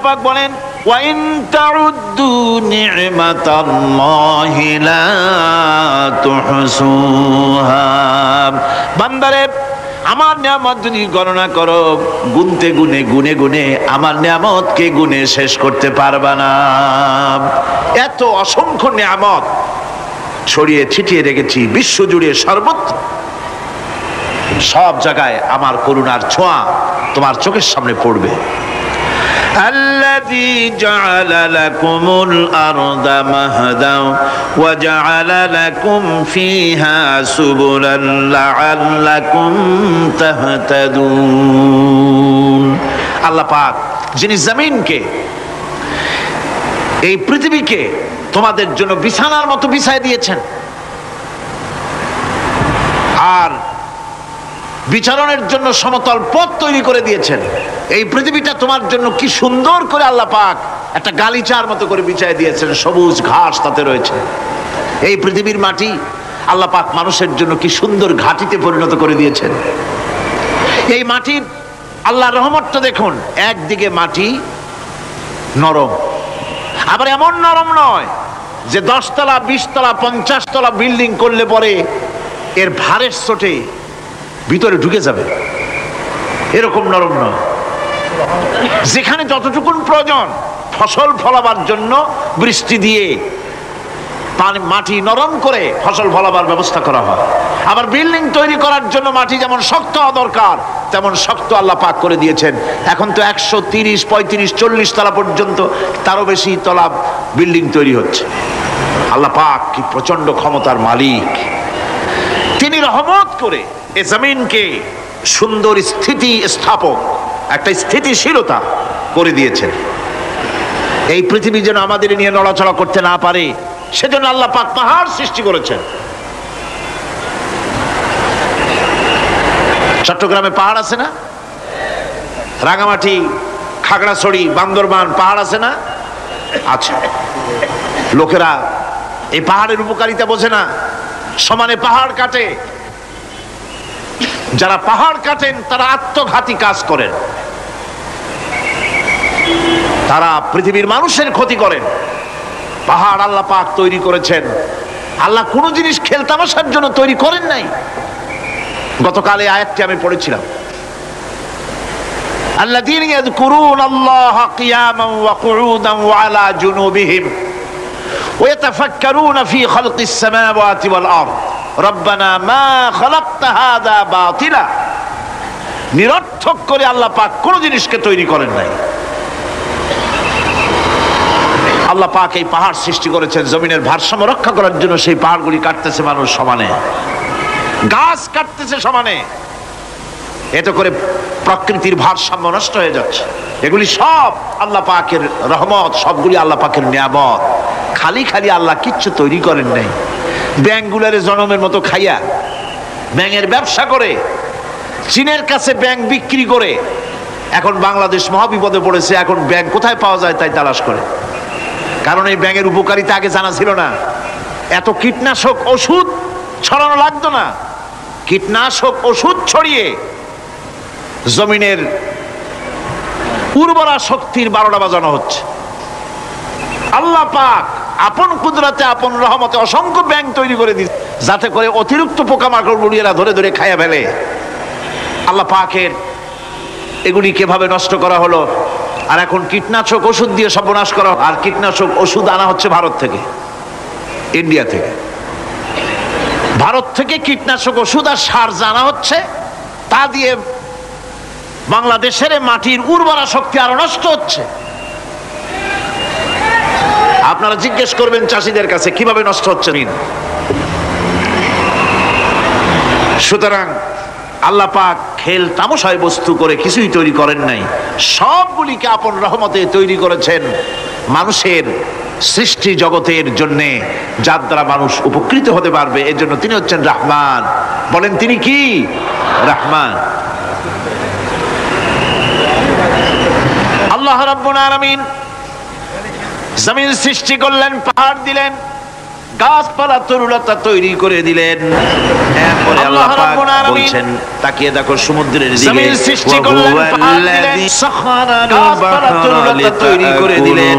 পাক বলেন ওয়া ইন তাউদ্দু নি'মাতাল্লাহি লা তুহসুহা। বান্দারে আমার নিয়ামত যদি গণনা করো, গুনতে গুনে গুনে গুনে আমার নিয়ামতকে গুনে শেষ করতে পারবা না। এত অসংখ্য নিয়ামত ছড়িয়ে ছিটিয়ে রেখেছি বিশ্ব জুড়ে, সর্বত্র সব জায়গায় আমার করুণার ছোঁয়া তোমার চোখের সামনে পড়বে। الذي جعل لكم الأرض مهدا وجعل لكم فيها سبلا لعلكم تهتدون। আল্লাহ পাক যিনি জমিনকে, এই পৃথিবীকে তোমাদের জন্য বিছানার মতো বিছায় দিয়েছেন, আর বিচরণের জন্য সমতল পথ তৈরি করে দিয়েছেন। এই পৃথিবীটা তোমার জন্য কি সুন্দর করে আল্লাহ পাক একটা গালিচার মতো করে বিছায় দিয়েছেন, সবুজ ঘাস তাতে রয়েছে। এই পৃথিবীর মাটি আল্লাহ পাক মানুষের জন্য কি সুন্দর ঘাটিতে পরিণত করে দিয়েছেন। এই মাটির আল্লাহর রহমতটা দেখুন, একদিকে মাটি নরম, আবার এমন নরম নয় যে 10 তলা 20 তলা 50 তলা বিল্ডিং করলে পরে এর ভারের চোটে ভিতরে ঢুকে যাবে, এরকম নরম নয়। যেখানে যতটুকুন প্রয়োজন ফসল ফলাবার জন্য বৃষ্টি দিয়ে মাটি নরম করে ফসল ফলাবার ব্যবস্থা করা হয়। আবার বিল্ডিং তৈরি করার জন্য মাটি যেমন শক্ত হওয়া দরকার তেমন শক্ত আল্লাহ পাক করে দিয়েছেন। এখন তো 130, 35, 40 তলা পর্যন্ত, তারও বেশি তলা বিল্ডিং তৈরি হচ্ছে। আল্লাহ পাক কি প্রচন্ড ক্ষমতার মালিক। তিনি রহমত করে এ জমিনকে সুন্দর স্থিতি স্থাপক, একটা স্থিতিশীলতা করে দিয়েছেন। এই পৃথিবী যেন আমাদের নিয়ে নড়াচড়া করতে না পারে সেজন্য আল্লাহ পাক পাহাড় সৃষ্টি করেছেন। চট্টগ্রামে পাহাড় আছে না? রাঙামাটি, খাগড়াছড়ি, বান্দরবান পাহাড় আছে না? আছে। লোকেরা এই পাহাড়ের উপকারিতা বোঝে না, সমানে পাহাড় কাটে। যারা পাহাড় কাটেন তারা আত্মঘাতী কাজ করেন, তারা পৃথিবীর মানুষের ক্ষতি করেন। পাহাড় আল্লাহ পাক তৈরি করেছেন। আল্লাহ কোন জিনিস খেলতামাশার জন্য তৈরি করেন নাই। গতকালে আয়াতটি আমি পড়েছিলাম, আল্লাযীনা ইয়াযকুরুনাল্লাহা কিয়ামান ওয়া কুউদান ওয়া আলা জুনুবিহিম ওয়া ইয়াতাফাক্কারুনা ফি খালকিস সামাওয়াতি ওয়াল আরদ রব্বানা মা খালাকতা হাযা বাতিলা। নিরর্থক করে আল্লাহ পাক কোন জিনিসকে তৈরি করেন নাই। আল্লাহ পাক এই পাহাড় সৃষ্টি করেছেন জমিনের ভারসাম্য রক্ষা করার জন্য। সেই পাহাড়গুলি কাটতেছে মানুষ সমানে, গাছ কাটতেছে সমানে, এতে করে প্রকৃতির ভারসাম্য নষ্ট হয়ে যাচ্ছে। এগুলি সব আল্লাহ পাকের রহমত, সবগুলি আল্লাহ পাকের নিয়ামত। খালি খালি আল্লাহ কিচ্ছু তৈরি করেন নাই। ব্যাংকগুলারে জনমের মতো খাইয়া ব্যাঙের ব্যবসা করে, চীনের কাছে ব্যাংক বিক্রি করে এখন বাংলাদেশ মহাবিপদে পড়েছে। এখন ব্যাংক কোথায় পাওয়া যায় তাই তালাশ করে, কারণ এই ব্যাঙের উপকারিতা আগে জানা ছিল না। এত কীটনাশক ওষুধ ছড়ানো লাগতো না। কীটনাশক ওষুধ ছড়িয়ে জমিনের উর্বরা শক্তির 12টা বাজানো হচ্ছে। আল্লাহ পাক আপন কুদরতে আপন রহমতে অসংখ্য ব্যাঙ তৈরি করে দিচ্ছে, যাতে করে অতিরিক্ত পোকামাকড় গুলিয়েরা ধরে ধরে খাইয়া ফেলে। আল্লাহ পাকের এগুলি কিভাবে নষ্ট করা হলো। আর এখন কীটনাশক ওষুধ দিয়ে সর্বনাশ করা। আর কীটনাশক ওষুধ আনা হচ্ছে ভারত থেকে, ইন্ডিয়া থেকে। ভারত থেকে কীটনাশক ওষুধ আর সার জানা হচ্ছে, তা দিয়ে বাংলাদেশের মাটির উর্বরা শক্তি আরো নষ্ট হচ্ছে। আপনারা জিজ্ঞেস করবেন চাষীদের কাছে কিভাবে নষ্ট হচ্ছে। সুতরাং আল্লাহ পাক খেল তামাশায় বস্তু করে কিছুই তৈরি করেন নাই, সবগুলিকে আপন রহমতে তৈরি করেছেন মানুষের সৃষ্টি জগতের জন্যে, যার দ্বারা মানুষ উপকৃত হতে পারবে। এর জন্য তিনি হচ্ছেন রহমান। বলেন তিনি কি? রহমান। আল্লাহ রাব্বুল আলামিন জমিন সৃষ্টি করলেন, পাহাড় দিলেন, গাছপালা তরুলতা তৈরি করে দিলেন। এরপরে আল্লাহ পাক বলছেন তাকিয়ে দেখো সমুদ্রের দিকে, জমিন সৃষ্টি করলেন, পাহাড় দিলেন, গাছপালা তরুলতা তৈরি করে দিলেন।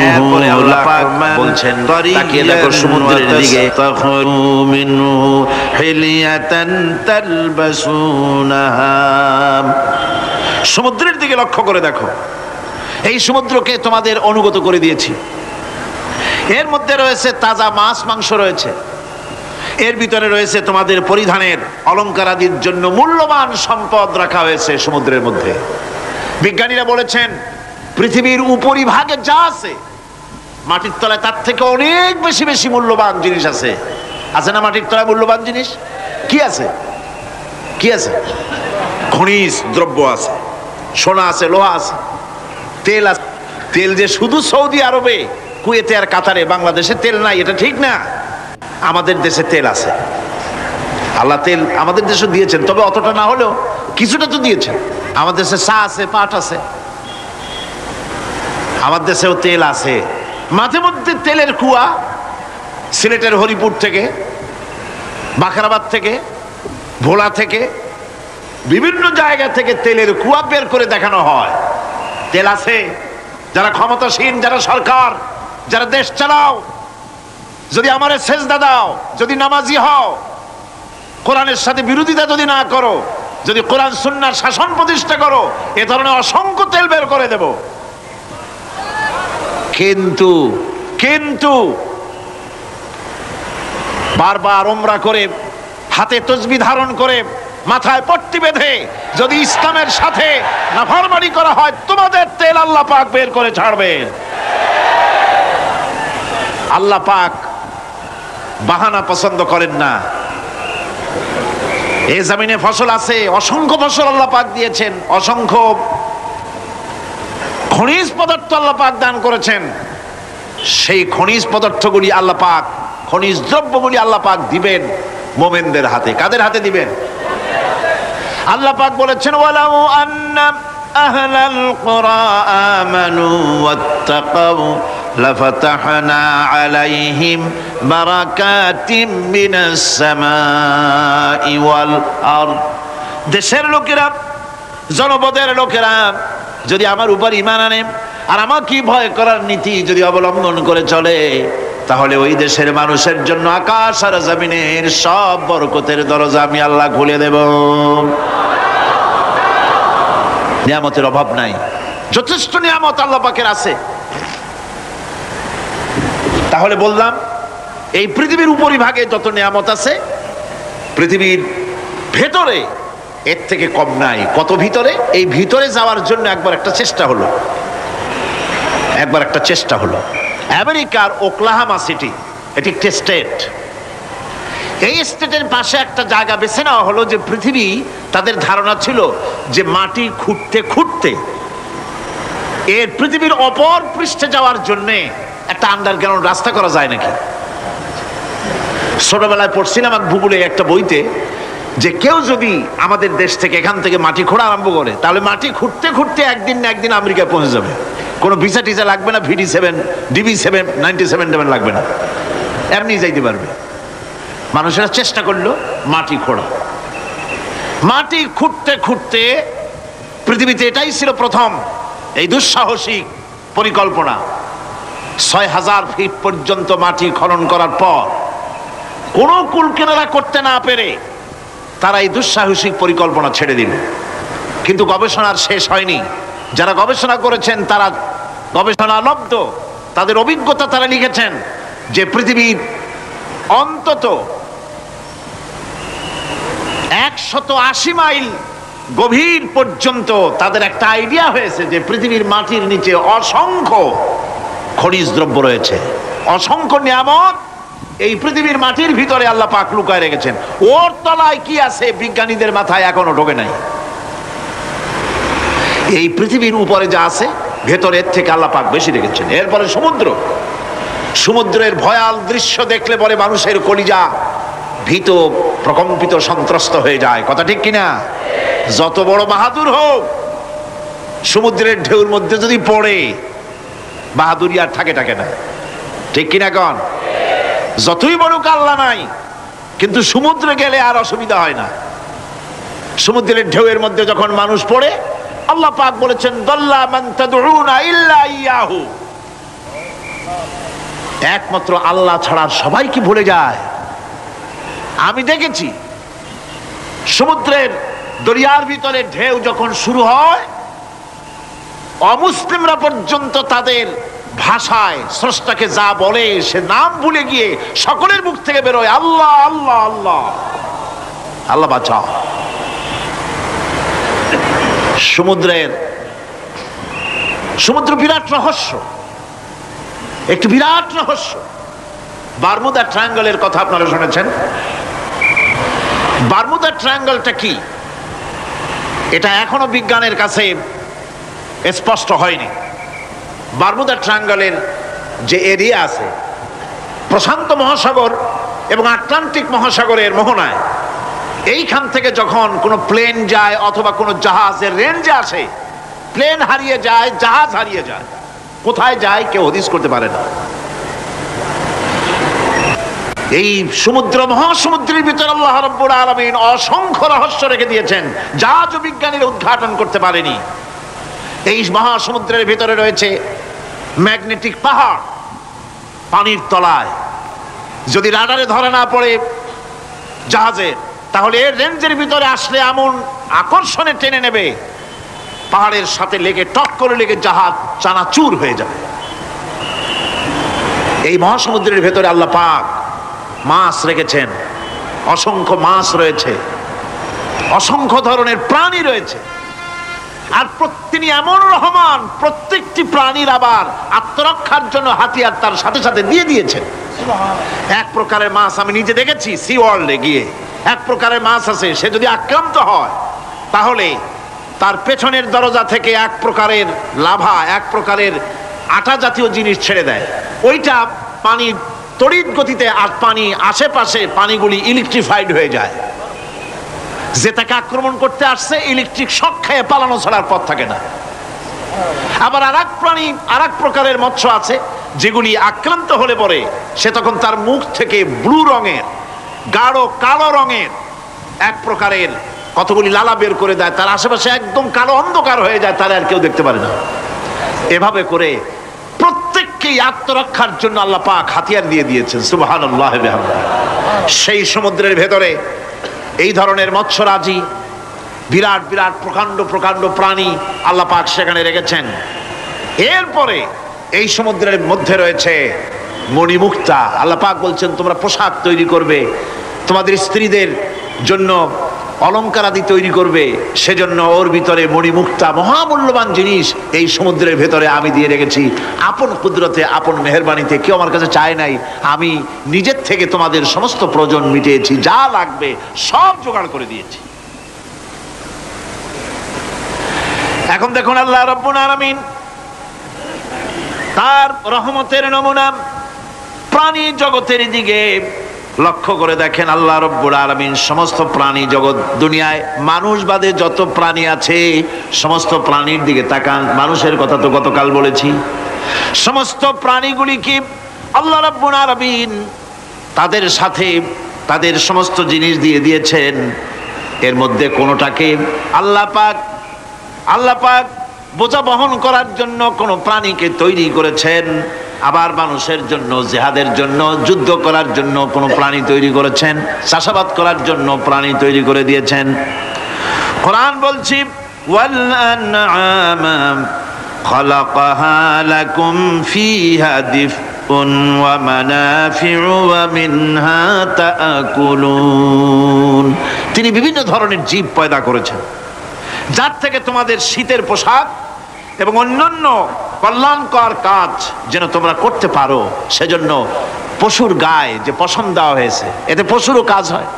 এরপরে আল্লাহ পাক বলছেন তাকিয়ে দেখো সমুদ্রের দিকে, সমুদ্রের দিকে লক্ষ্য করে দেখো। এই সমুদ্রকে তোমাদের অনুগত করে দিয়েছি। এর মধ্যে রয়েছে তাজা মাছ মাংস রয়েছে, এর ভিতরে রয়েছে তোমাদের পরিধানের অলংকার আদির জন্য মূল্যবান সম্পদ রাখা হয়েছে সমুদ্রের মধ্যে। বিজ্ঞানীরা বলেছেন পৃথিবীর উপরিভাগে যা আছে মাটির তলায় তার থেকে অনেক বেশি বেশি মূল্যবান জিনিস আছে। আছে না মাটির তলায় মূল্যবান জিনিস? কি আছে? কি আছে? খনিজ দ্রব্য আছে, সোনা আছে, লোহা আছে, তেল আছে। তেল যে শুধু সৌদি আরবে, কুয়েতে আর কাতারে, বাংলাদেশে তেল নাই এটা ঠিক না। আমাদের দেশে তেল আছে, আল্লাহ তেল আমাদের দেশে দিয়েছেন, তবে অতটা না হলেও কিছুটা তো দিয়েছেন। আমাদের দেশে চা আছে, পাট আছে, আমার দেশেও তেল আছে। মাঝে মধ্যে তেলের কুয়া সিলেটের হরিপুর থেকে, বাখরাবাদ থেকে, ভোলা থেকে, বিভিন্ন জায়গা থেকে তেলের কুয়া বের করে দেখানো হয়। তেল আছে। যারা ক্ষমতাসীন, যারা সরকার, যারা দেশ চালাও, যদি আমারে সেজদা দাও, যদি নামাজি হও, কোরআনের সাথে বিরোধিতা যদি না করো, যদি কোরআন সুন্নাহর শাসন প্রতিষ্ঠা করো, এ ধরনের অসংখ্য তেল বের করে দেব। কিন্তু কিন্তু বারবার উমরা করে, হাতে তসবিহ ধারণ করে, মাথায় পট্টি বেঁধে যদি ইসলামের সাথে নাফরমানি করা হয়, তোমাদের তেল আল্লাহ পাক বের করে ছাড়বে। আল্লাহ পাক বাহানা পছন্দ করেন না। এই জমিনে ফসল আছে, অসংখ্য ফসল আল্লাহ পাক দিয়েছেন, অসংখ্য খনিজ পদার্থ আল্লাহ পাক দান করেছেন। সেই খনিজ পদার্থগুলি আল্লাহ পাক, খনিজ দ্রব্যগুলি আল্লাহ পাক দিবেন মুমিনদের হাতে। কাদের হাতে দিবেন? আল্লাহ পাক বলেছেন ওয়ালাউ আন্না আহলাল কুরা আমানু ওয়াত্তাকাউ লাফাতাহনা আলাইহিম বারাকাতিম মিনাস সামাই ওয়াল আরদ। দেশের লোকেরা, জনপদের লোকেরা যদি আমার উপর ঈমান আনে আর আমাকে ভয় করার নীতি যদি অবলম্বন করে চলে, তাহলে ওই দেশের মানুষের জন্য আকাশ আর জমিনের সব বরকতের দরজা আমি আল্লাহ খুলে দেব। নিয়ামতের অভাব নাই, যথেষ্ট নিয়ামত আল্লাহ পাকের আছে। তাহলে বললাম এই পৃথিবীর উপরিভাগে যত নিয়ামত আছে, পৃথিবীর ভেতরে এর থেকে কম নাই। কত ভিতরে? এই ভিতরে যাওয়ার জন্য একবার একটা চেষ্টা হলো। আমেরিকার ওকলাহামা সিটি, এটি একটি স্টেট। এই স্টেটের পাশে একটা জায়গা বেছে নেওয়া হলো, যে পৃথিবী, তাদের ধারণা ছিল যে মাটি খুঁড়তে খুঁড়তে এর পৃথিবীর অপর পৃষ্ঠে যাওয়ার জন্য একটা আন্ডারগ্রাউন্ড রাস্তা করা যায় নাকি। ছোটবেলায় পড়ছিলাম এক ভূগোলে একটা বইতে, যে কেউ যদি আমাদের দেশ থেকে, এখান থেকে মাটি খোঁড়া আরম্ভ করে, তাহলে মাটি খুঁড়তে খুঁড়তে একদিন না একদিন আমেরিকায় পৌঁছে যাবে। কোনো ভিসা টিসা লাগবে না, VD7, DB7, 97 লাগবে না, এমনি যাইতে পারবে। মানুষেরা চেষ্টা করলো মাটি খোঁড়া। মাটি খুঁড়তে খুঁড়তে পৃথিবীতে এটাই ছিল প্রথম এই দুঃসাহসিক পরিকল্পনা। 6000 ফিট পর্যন্ত মাটি খনন করার পর কোনো কুল কিনারা করতে না পেরে তারা এই দুঃসাহসিক পরিকল্পনা ছেড়ে দিল। কিন্তু গবেষণার শেষ হয়নি। যারা গবেষণা করেছেন তারা গবেষণালব্ধ, তাদের অভিজ্ঞতা তারা লিখেছেন যে পৃথিবীর অন্তত 180 মাইল গভীর পর্যন্ত তাদের একটা আইডিয়া হয়েছে যে পৃথিবীর মাটির নিচে অসংখ্য খনিজ দ্রব্য রয়েছে, অসংখ্য নিয়ামত এই পৃথিবীর মাটির ভিতরে আল্লাহ পাক লুকায় রেখেছেন। ওর তলায় কি আছে বিজ্ঞানীদের মাথায় এখনো ঢোকে নাই। এই পৃথিবীর উপরে যা আছে ভেতরের থেকে আল্লাহ পাক বেশি রেখেছেন। এরপরে সমুদ্রের ভয়াল দৃশ্য দেখলে পরে মানুষের কলিজা ভীত, প্রকম্পিত, সন্ত্রস্ত হয়ে যায়। কথা ঠিক কিনা? যত বড় বাহাদুর হোক, সমুদ্রের ঢেউর মধ্যে যদি পড়ে, বাহাদুরি আর থাকে না। ঠিক কিনা কন? যতই বড়ুক আল্লাহ নাই, কিন্তু সমুদ্রে গেলে আর অসুবিধা হয় না। সমুদ্রের ঢেউয়ের মধ্যে যখন মানুষ পড়ে, আল্লাহ পাক বলেছেন দাল্লা মান তাদউনা ইল্লা ইয়াহু, একমাত্র আল্লাহ ছাড়া সবাইকে ভুলে যায়। আমি দেখেছি সমুদ্রের দরিয়ার ভিতরে ঢেউ যখন শুরু হয়, অমুসলিমরা পর্যন্ত তাদের ভাষায় স্রষ্টাকে যা বলে সে নাম ভুলে গিয়ে সকলের মুখ থেকে বেরোয় আল্লাহ আল্লাহ আল্লাহ, আল্লাহ বাঁচাও। সমুদ্র বিরাট রহস্য, একটি বিরাট রহস্য। বারমুদা ট্রায়াঙ্গলের কথা আপনারা শুনেছেন। বারমুদা ট্রায়াঙ্গলটা কি, এটা এখনো বিজ্ঞানের কাছে স্পষ্ট হয়নি। বারমুদা ট্রায়াঙ্গলের যে এরিয়া আছে, প্রশান্ত মহাসাগর এবং আটলান্টিক মহাসাগরের মোহনায়, এইখান থেকে যখন কোনো প্লেন যায় অথবা কোনো জাহাজের রেঞ্জে আসে, প্লেন হারিয়ে যায়, জাহাজ হারিয়ে যায়, কোথায় যায় কেউ হদিস করতে পারে না। এই সমুদ্র মহাসমুদ্রের ভিতরে আল্লাহ রাব্বুল আলামিন অসংখ্য রহস্য রেখে দিয়েছেন, যা আজও বিজ্ঞানীরা উদ্ঘাটন করতে পারেনি। এই মহাসমুদ্রের ভিতরে রয়েছে ম্যাগনেটিক পাহাড় পানির তলায়, যদি রাডারে ধরা না পড়ে জাহাজে, তাহলে এর রেঞ্জের ভিতরে আসলে এমন আকর্ষণে টেনে নেবে, পাহাড়ের সাথে লেগে টক করে লেগে জাহাজ চানাচুর হয়ে যাবে। এই মহাসমুদ্রের ভেতরে আল্লাহ পাক মাছ রেখেছেন, অসংখ্য মাছ রয়েছে, অসংখ্য ধরনের প্রাণী রয়েছে। আর তিনি এমন রহমান, প্রত্যেকটি প্রাণীর আবার আত্মরক্ষার জন্য হাতিয়ার তার সাথে সাথে দিয়ে দিয়েছেন। এক প্রকারের মাছ আমি নিজে দেখেছি সি ওয়ার্ল্ডে গিয়ে, এক প্রকারের মাছ আছে, সে যদি আক্রান্ত হয় তাহলে তার পেছনের দরজা থেকে এক প্রকারের লাভা, এক প্রকারের আটা জাতীয় জিনিস ছেড়ে দেয়, ওইটা পানি তড়িৎ গতিতে, আর পানি আশেপাশে পানিগুলি ইলেকট্রিফাইড হয়ে যায়। যে তাকে আক্রমণ করতে আসছে ইলেকট্রিক শক খেয়ে পালানো ছাড়ার পথ থাকে না। আবার আরেক প্রাণী, আরেক প্রকারের মৎস্য আছে যেগুলি আক্রান্ত হলে পরে সে তখন তার মুখ থেকে ব্লু রঙের, গাঢ় কালো রঙের এক প্রকারের কতগুলি লালা বের করে দেয়, তার আশেপাশে একদম কালো অন্ধকার হয়ে যায়, তারা আর কেউ দেখতে পারে না। এভাবে করে প্রত্যেককেই আত্মরক্ষার জন্য আল্লাহ পাক হাতিয়ার দিয়ে দিয়েছেন। সুবহানাল্লাহ ওয়া বিহামদিহি। সেই সমুদ্রের ভেতরে এই ধরনের মৎস্যরাজি, বিরাট বিরাট প্রকাণ্ড প্রকাণ্ড প্রাণী আল্লাহ পাক সেখানে রেখেছেন। এরপরে এই সমুদ্রের মধ্যে রয়েছে মণিমুক্তা। আল্লাহ পাক বলছেন তোমরা পোশাক তৈরি করবে, তোমাদের স্ত্রীদের জন্য অলংকার আদি তৈরি করবে, সেজন্য ওর ভিতরে মণিমুক্তা মহামূল্যবান জিনিস এই সমুদ্রের ভেতরে আমি দিয়ে রেখেছি। আপন কুদরতে, আপন মেহেরবানিতে, কেউ আমার কাছে চায় নাই, আমি নিজের থেকে তোমাদের সমস্ত প্রয়োজন মিটিয়েছি, যা লাগবে সব জোগাড় করে দিয়েছি। এখন দেখুন আল্লাহ রাব্বুল আলামিন তার রহমতের নমুনা প্রাণী জগতের দিকে লক্ষ্য করে দেখেন। আল্লাহ রাব্বুল আলামিন সমস্ত প্রাণী জগৎ, দুনিয়ায় মানুষ বাদে যত প্রাণী আছে সমস্ত প্রাণীর দিকে তাকান। মানুষের কথা তো গতকাল বলেছি। সমস্ত প্রাণীগুলিকে আল্লাহ রাব্বুল আলামিন তাদের সাথে তাদের সমস্ত জিনিস দিয়ে দিয়েছেন। এর মধ্যে কোনোটাকে আল্লাহ পাক বোঝা বহন করার জন্য কোনো প্রাণীকে তৈরি করেছেন, আবার মানুষের জন্য, জিহাদের জন্য, যুদ্ধ করার জন্য কোনো প্রাণী তৈরি করেছেন, চাষাবাদ করার জন্য প্রাণী তৈরি করে দিয়েছেন। কোরআন বলছি ওয়াল আনআমা খালাকাহা লাকুম ফিহা দিফউন ওয়া মানাফিউ ওয়া মিনহা তাআকুলুন। তিনি বিভিন্ন ধরনের জীব পয়দা করেছেন, যার থেকে তোমাদের শীতের পোশাক এবং অন্যান্য কল্যাণকর কাজ যেন তোমরা করতে পারো, সেজন্য পশুর গায়ে যে পশম দেওয়া হয়েছে, এতে পশুরও কাজ হয়।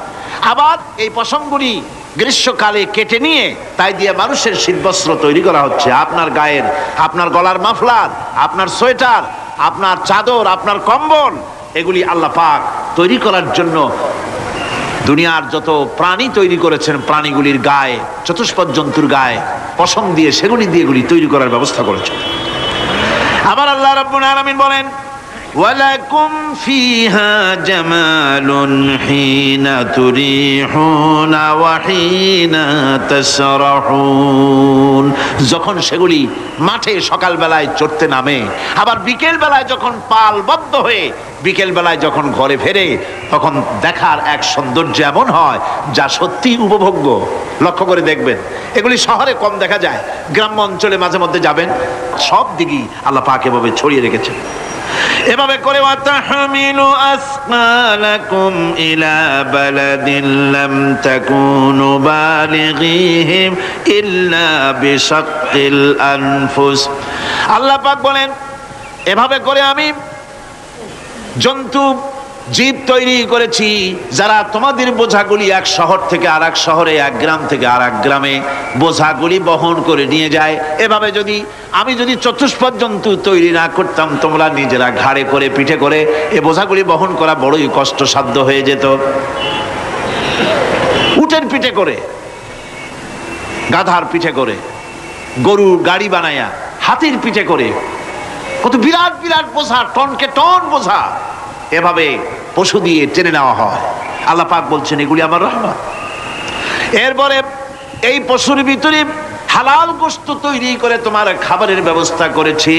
আবার এই পশমগুলি গ্রীষ্মকালে কেটে নিয়ে তাই দিয়ে মানুষের শীতবস্ত্র তৈরি করা হচ্ছে। আপনার গায়ের, আপনার গলার মাফলার, আপনার সোয়েটার, আপনার চাদর, আপনার কম্বল, এগুলি আল্লাহ পাক তৈরি করার জন্য দুনিয়ার যত প্রাণী তৈরি করেছেন, প্রাণীগুলির গায়ে, চতুষ্পদ জন্তুর গায়ে পশম দিয়ে, সেগুলি দিয়ে এগুলি তৈরি করার ব্যবস্থা করেছেন। আবার আল্লাহ রাব্বুল আলামিন বলেন ওয়ালাকুম ফিহা জামালুন হিনা তুরিহুনা ওয়া হিনা তাসরাহুন, যখন সেগুলি মাঠে সকালবেলায় চড়তে নামে, আবার বিকেল বেলায় যখন পালবদ্ধ হয়ে বিকেল বেলায় যখন ঘরে ফেরে, তখন দেখার এক সৌন্দর্য এমন হয় যা সত্যি উপভোগ্য। লক্ষ্য করে দেখবেন, এগুলি শহরে কম দেখা যায়, গ্রাম্য অঞ্চলে মাঝে মধ্যে যাবেন, সব দিকেই আল্লাহ পাক এভাবে ছড়িয়ে রেখেছেন। এভাবে করে ওয়াতাহমিলু আসকালাকুম ইলা বালাদিন লাম তাকুনু বালিগিহিম ইল্লা বিশাক্কিল আনফুস। আল্লাহ পাক বলেন, এভাবে করে আমি জন্তু জীব তৈরি করেছি যারা তোমাদের বোঝাগুলি এক শহর থেকে আর এক শহরে, এক গ্রাম থেকে আর এক গ্রামে বোঝাগুলি বহন করে নিয়ে যায়। এভাবে আমি যদি চতুষ্পদ জন্তু তৈরি না করতাম, তোমরা নিজেরা ঘাড়ে করে পিঠে করে এ বোঝাগুলি বহন করা বড়ই কষ্টসাধ্য হয়ে যেত। উটের পিঠে করে, গাধার পিঠে করে, গরুর গাড়ি বানায়া, হাতির পিঠে করে, কত বিরাট বিরাট বোঝা, টনকে টন বোঝা এভাবে পশু দিয়ে টেনে নেওয়া হয়। আল্লাহ পাক বলছেন এগুলি আমার রহমত। এরপরে এই পশুর ভিতরে হালাল গোশত তৈরি করে তোমার খাবারের ব্যবস্থা করেছি।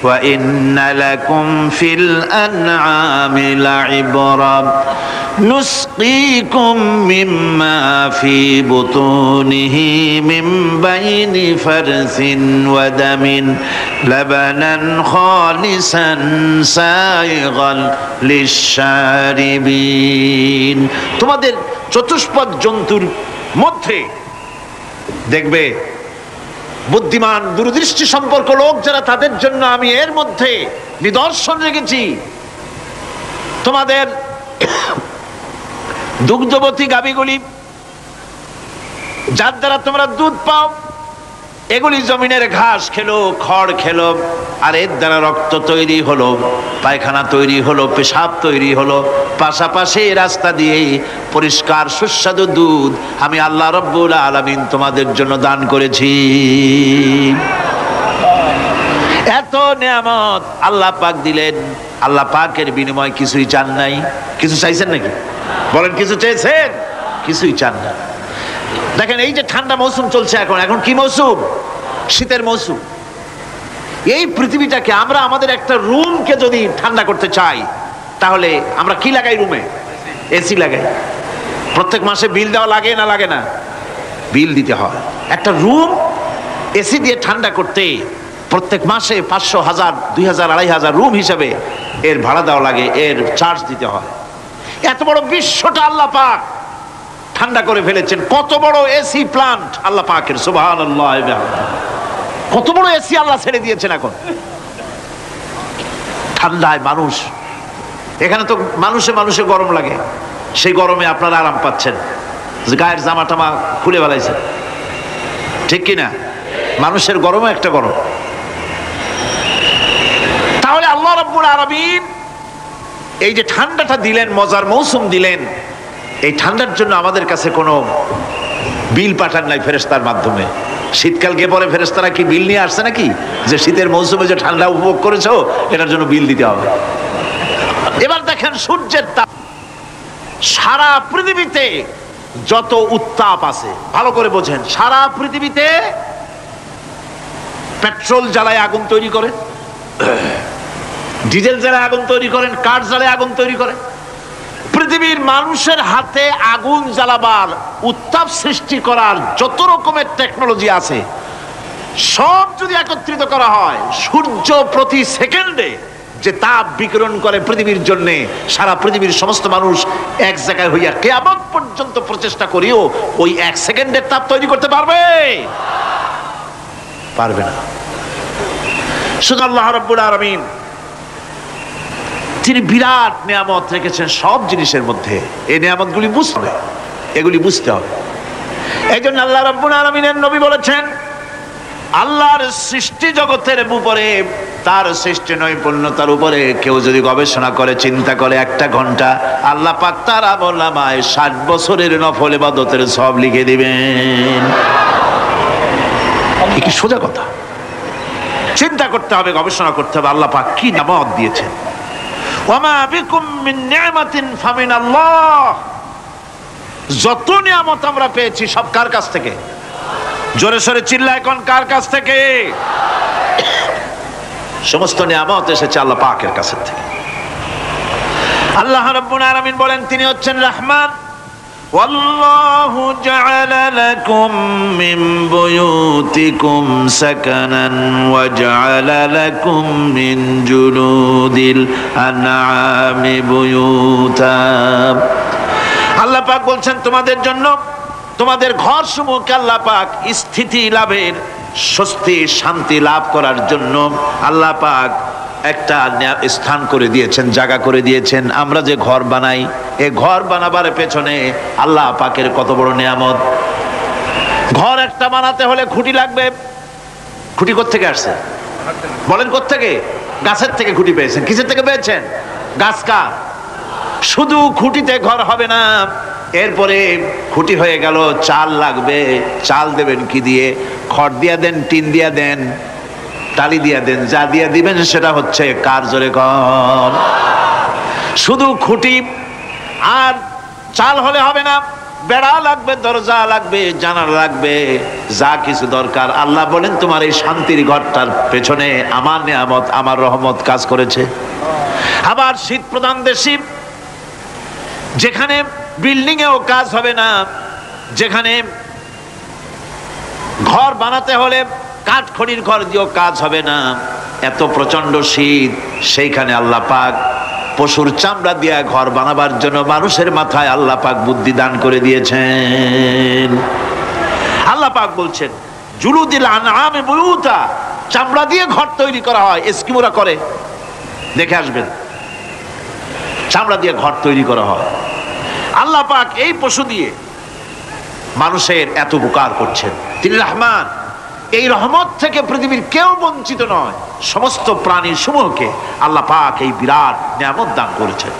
ওয়া ইন্না লাকুম ফিল আনআমি লাইবরা নুসকিকুম মিম্মা ফি বুতুনিহি মিন বাইনি ফারসিন ওয়া দামিন লাবানান খালিসান সাইগাল লিশশারিবিন। তোমাদের চতুষ্পদ জন্তুর মধ্যে দেখবে বুদ্ধিমান দূরদৃষ্টি সম্পর্ক লোক যারা, তাদের জন্য আমি এর মধ্যে নিদর্শন রেখেছি। তোমাদের দুগ্ধবতী গাভীগুলি যার দ্বারা তোমরা দুধ পাও, এগুলি জমিনের ঘাস খেলো, খড় খেলো, আর এর দ্বারা রক্ত তৈরি হলো, পায়খানা তৈরি হলো, পেশাব তৈরি হলো, পাশাপাশি রাস্তা দিয়ে পরিষ্কার সুস্বাদু দুধ আমি আল্লাহ রাব্বুল আলামিন তোমাদের জন্য দান করেছি। এত নিয়ামত আল্লাহ পাক দিলেন, আল্লাহ পাকের বিনিময় কিছুই চান নাই। কিছু চাইছেন নাকি? বলেন, কিছু চেয়েছেন? কিছুই চান না। দেখেন, এই যে ঠান্ডা মৌসুম চলছে, এখন কি মৌসুম? শীতের মৌসুম। এই পৃথিবীটাকে আমরা আমাদের একটা রুমকে যদি ঠান্ডা করতে চাই, তাহলে আমরা কি লাগাই? রুমে এসি লাগাই। প্রত্যেক মাসে বিল দেওয়া লাগে না লাগে না? বিল দিতে হয়। একটা রুম এসি দিয়ে ঠান্ডা করতে প্রত্যেক মাসে 500, 1000, 2000, 2500 রুম হিসাবে এর ভাড়া দেওয়া লাগে, এর চার্জ দিতে হয়। এত বড় বিশ্বটা আল্লাহ পাক ঠান্ডা করে ফেলেছেন। কত বড় এসি প্লান্ট আল্লাহ পাকের, সুবহানাল্লাহ। কত বড় এসি আল্লাহ ছেড়ে দিয়েছেন। এখন ঠান্ডায় মানুষ, এখানে তো মানুষে গরম লাগে, সেই গরমে আপনারা আরাম পাচ্ছেন, গায়ের জামা টামা খুলে ফেলাইছেন, ঠিক কিনা? মানুষের গরমও একটা গরম। তাহলে আল্লাহ রাব্বুল আলামিন এই যে ঠান্ডাটা দিলেন, মজার মৌসুম দিলেন, এই ঠান্ডার জন্য আমাদের কাছে কোনো বিল পাঠান নাই ফেরেশতার মাধ্যমে। শীতকাল গিয়ে পরে ফেরেশতারা কি বিল নিয়ে আসছে নাকি, যে শীতের মৌসুমে যে ঠান্ডা উপভোগ করেছো এটার জন্য বিল দিতে হবে? এবার দেখেন সূর্যের তাপ, সারা পৃথিবীতে যত উত্তাপ আছে, ভালো করে বোঝেন, সারা পৃথিবীতে পেট্রোল জ্বালায় আগুন তৈরি করে, ডিজেল জ্বালায় আগুন তৈরি করেন, কাঠ জ্বালায় আগুন তৈরি করে। পৃথিবীর মানুষের হাতে আগুন জ্বালাবার, উত্তাপ সৃষ্টি করার যত রকমের টেকনোলজি আছে, সব যদি একত্রিত করা হয়, সূর্য প্রতি সেকেন্ডে যে তাপ বিকিরণ করে পৃথিবীর জন্য, সারা পৃথিবীর সমস্ত মানুষ এক জায়গায় হইয়া কিয়ামত পর্যন্ত প্রচেষ্টা করিও ওই 1 সেকেন্ডের তাপ তৈরি করতে পারবে? পারবে না। শুধু আল্লাহ রাব্বুল আলামিন তিনি বিরাট নিয়ামত রেখেছেন সব জিনিসের মধ্যে। এই নিয়ামতগুলি বুঝতে হবে, এগুলি বুঝতে হবে। এই জন্য আল্লাহ রাব্বুল আলামিনের নবী বলেছেন, আল্লাহর সৃষ্টি জগতের উপরে, তার সৃষ্টি নৈপুণ্যতার উপরে কেউ যদি গবেষণা করে, চিন্তা করে 1 ঘন্টা, আল্লাহ পাক তার আমলনামায় 60 বছরের নফল ইবাদতের সব লিখে দিবেন। কি সোজা কথা। চিন্তা করতে হবে, গবেষণা করতে হবে, আল্লাহ পাক কি নিয়ামত দিয়েছেন। ওয়ামা বিকুম মিন নি'মাতিন ফামিনাল্লাহ। যত নিয়ামত আমরা পেয়েছি সব কার কাছ থেকে? জোরে সোরে চিল্লায় কোন কার কাছ থেকে? সমস্ত নিয়ামত এসেছে আল্লাহ পাকের কাছ থেকে। আল্লাহ রাব্বুল আলামিন বলেন তিনি হচ্ছেন রহমান। ওয়াল্লাহু জাআলা লাকুম মিন বুয়ুতিকুম সাকানান ওয়া জাআলা লাকুম মিন জুলুদিল আনআমি বুয়ুতা। আল্লাহ পাক বলছেন তোমাদের জন্য তোমাদের ঘর সমূহকে আল্লাহ পাক স্থিতি লাভের, স্বস্তি শান্তি লাভ করার জন্য আল্লাহ পাক একটা স্থান করে দিয়েছেন, জায়গা করে দিয়েছেন। আমরা যে ঘর বানাই, এই ঘর বানাবার পেছনে আল্লাহ পাকের কত বড় নিয়ামত। ঘর একটা বানাতে হলে খুঁটি লাগবে। খুঁটি কোত্থেকে আসছে বলেন? কোত্থেকে? গাছের থেকে খুঁটি পেয়েছেন। কিসের থেকে পেয়েছেন? গাছ কা। শুধু খুঁটিতে ঘর হবে না, এরপরে খুঁটি হয়ে গেল, চাল লাগবে। চাল দেবেন কি দিয়ে? খড় দিয়া দেন, টিন দিয়া দেন, টালি দিয়া দেন, যা দিয়া দিবেন সেটা হচ্ছে কার? জোরে কর। শুধু খুঁটি আর চাল হলে হবে না, বেড়া লাগবে, দরজা লাগবে, জানালা লাগবে, যা কিছু দরকার। আল্লাহ বলেন তোমার এই শান্তির ঘরটার পেছনে আমার নিয়ামত, আমার রহমত কাজ করেছে। আবার শীত প্রধান দেশে যেখানে বিল্ডিং এও কাজ হবে না, যেখানে ঘর বানাতে হলে কাঠ খড়ির ঘর দিয়েও কাজ হবে না, এত প্রচন্ড শীত, সেইখানে আল্লাহ পাক পশুর চামড়া দিয়ে ঘর বানাবার জন্য মানুষের মাথায় আল্লাহ পাক বুদ্ধি দান করে দিয়েছেন। আল্লাহ পাক বলছেন জুলুদিল আনআমি বুয়ুতা, চামড়া দিয়ে ঘর তৈরি করা হয়। এস্কিমোরা করে, দেখে আসবেন, চামড়া দিয়ে ঘর তৈরি করা হয়। আল্লাহ পাক এই পশু দিয়ে মানুষের এত উপকার করছেন। তিনি রহমান। এই রহমত থেকে পৃথিবীর কেউ বঞ্চিত নয়। সমস্ত প্রাণী সমূহকে আল্লাহ পাক এই বিরাট নিয়ামত দান করেছেন।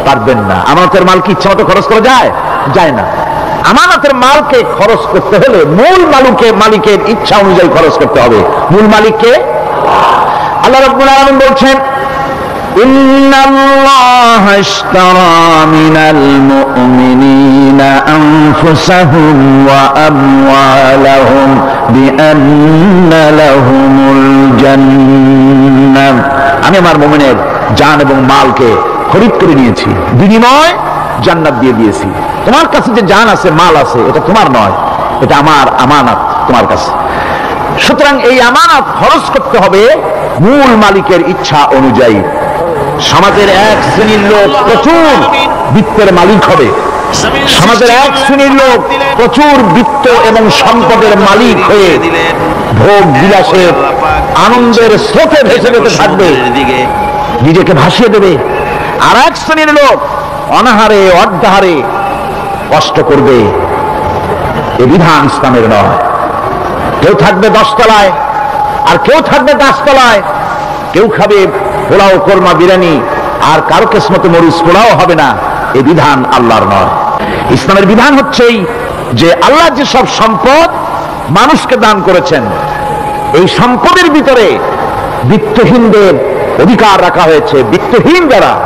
পারবেন না। আমানতের মাল কি ইচ্ছা মতো খরচ করা যায়? যায় না। আমানতের মালকে খরচ করতে হলে মূল মালিকের ইচ্ছা অনুযায়ী খরচ করতে হবে। মূল মালিককে আল্লাহ রাব্বুল আলামিন বলছেন ইন্নাল্লাহা ইশতারা মিনাল মুমিনিনা আনফুসাহুম ওয়া আমওয়ালাহুম বিআন্না লাহুমুল জান্নাহ। আমি আমার মুমিনের জান এবং মালকে খরিদ করে নিয়েছি, বিনিময় জান্নাত দিয়ে দিয়েছি। তোমার কাছে যে জান আছে, মাল আছে, এটা তোমার নয়, এটা আমার আমানত তোমার কাছে। সুতরাং এই আমানত খরচ করতে হবে মূল মালিকের ইচ্ছা অনুযায়ী। সমাজের এক শ্রেণীর লোক প্রচুর বিত্তের মালিক হবে, সমাজের এক শ্রেণীর লোক প্রচুর বিত্ত এবং সম্পদের মালিক হয়ে ভোগ বিলাসের আনন্দের স্রোতে ভেসে যেতে থাকবে, নিজেকে ভাসিয়ে দেবে। আর এক শ্রেণীর লোক অনাহারে অর্ধাহারে কষ্ট করবে। এ বিধান ইসলামের নয়। কেউ থাকবে 10 তলায় আর কেউ থাকবে 10 তলায়, কেউ খাবে পোলাও, কোরমা, বিরিয়ানি, আর কারো কিসমতে মরিচ পোলাও হবে না। এই বিধান আল্লাহর নয়। ইসলামের বিধান হচ্ছে যে আল্লাহ যে সব সম্পদ মানুষকে দান করেছেন, এই সম্পদের ভিতরে বিত্তহীনদের অধিকার রাখা হয়েছে। বিত্তহীন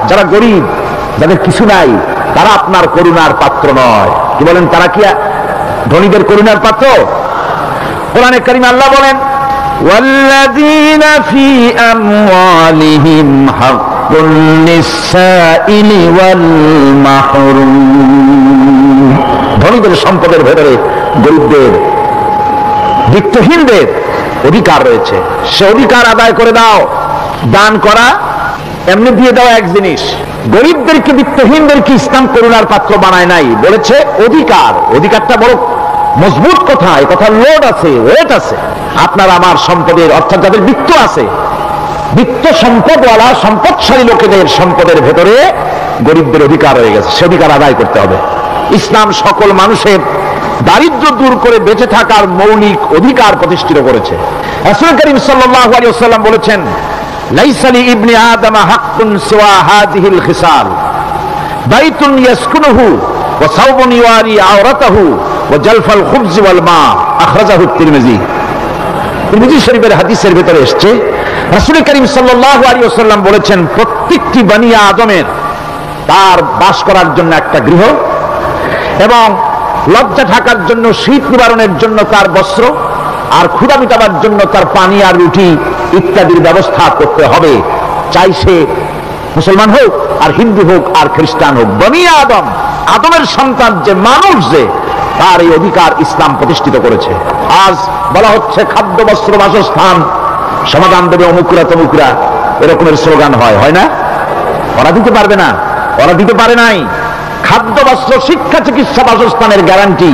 যারা গরিব, যাদের কিছু নাই, তারা আপনার করুণার পাত্র নয়। কি বলেন? তারা কি ধনীদের করুণার পাত্র? কোরআনে কারিমে আল্লাহ বলেন والذين في أموالهم حق للسائل والمحروم। ধনীদের সম্পদের ভেতরে গরিবদের, বিত্তহীনদের অধিকার রয়েছে। সে অধিকার আদায় করে দাও। দান করা এমনি দিয়ে দেওয়া এক জিনিস। গরিবদেরকে, বিত্তহীনদেরকে ইসলাম করুণার পাত্র বানায় নাই, বলেছে অধিকার। অধিকারটা বড় মজবুত কথা, এই কথার লোড আছে, ওয়েট আছে। আপনার আমার সম্পদের, অর্থাৎ যাদের বিত্ত আছে, বিত্ত সম্পদওয়ালা সম্পদশালী লোকেদের সম্পদের ভেতরে গরিবদের অধিকার রয়ে গেছে। সে অধিকার আদায় করতে হবে। ইসলাম সকল মানুষের দারিদ্র দূর করে বেঁচে থাকার মৌলিক অধিকার প্রতিষ্ঠিত করেছে। রাসূল করিম সাল্লাল্লাহু আলাইহি ওয়াসাল্লাম বলেছেন লাইসা লি ইবনি আদম হাক্কুন সিওয়া হাযিহিল খিসাল বাইতুন ইয়াসকুনুহু ওয়া সাওবুন ইওয়ারি আওরাতাহু ওয়া জালফাল খুবজ ওয়াল মা। আখরাজাহু তিরমিজি। তিরমিজি শরীফের হাদিসের ভিতরে এসেছে রাসূল করিম সাল্লাল্লাহু আলাইহি ওয়াসাল্লাম বলেছেন, প্রত্যেকটি বনি আদমের তার বাস করার জন্য একটা গৃহ এবং লজ্জা ঢাকার জন্য, শীত নিবারণের জন্য তার বস্ত্র, আর ক্ষুধা মিটাবার জন্য তার পানি আর রুটি ইত্যাদির ব্যবস্থা করতে হবে, চাই সে মুসলমান হোক আর হিন্দু হোক আর খ্রিস্টান হোক। বনি আদম, আদমের সন্তান যে মানুষ, যে তার এই অধিকার ইসলাম প্রতিষ্ঠিত করেছে। আজ বলা হচ্ছে খাদ্য বস্ত্র বাসস্থান সমাধান দেবে অমুকরা তমুকরা, এরকমের স্লোগান হয় না? ওরা দিতে পারবে না, ওরা দিতে পারে নাই। খাদ্য বস্ত্র শিক্ষা চিকিৎসা বাসস্থানের গ্যারান্টি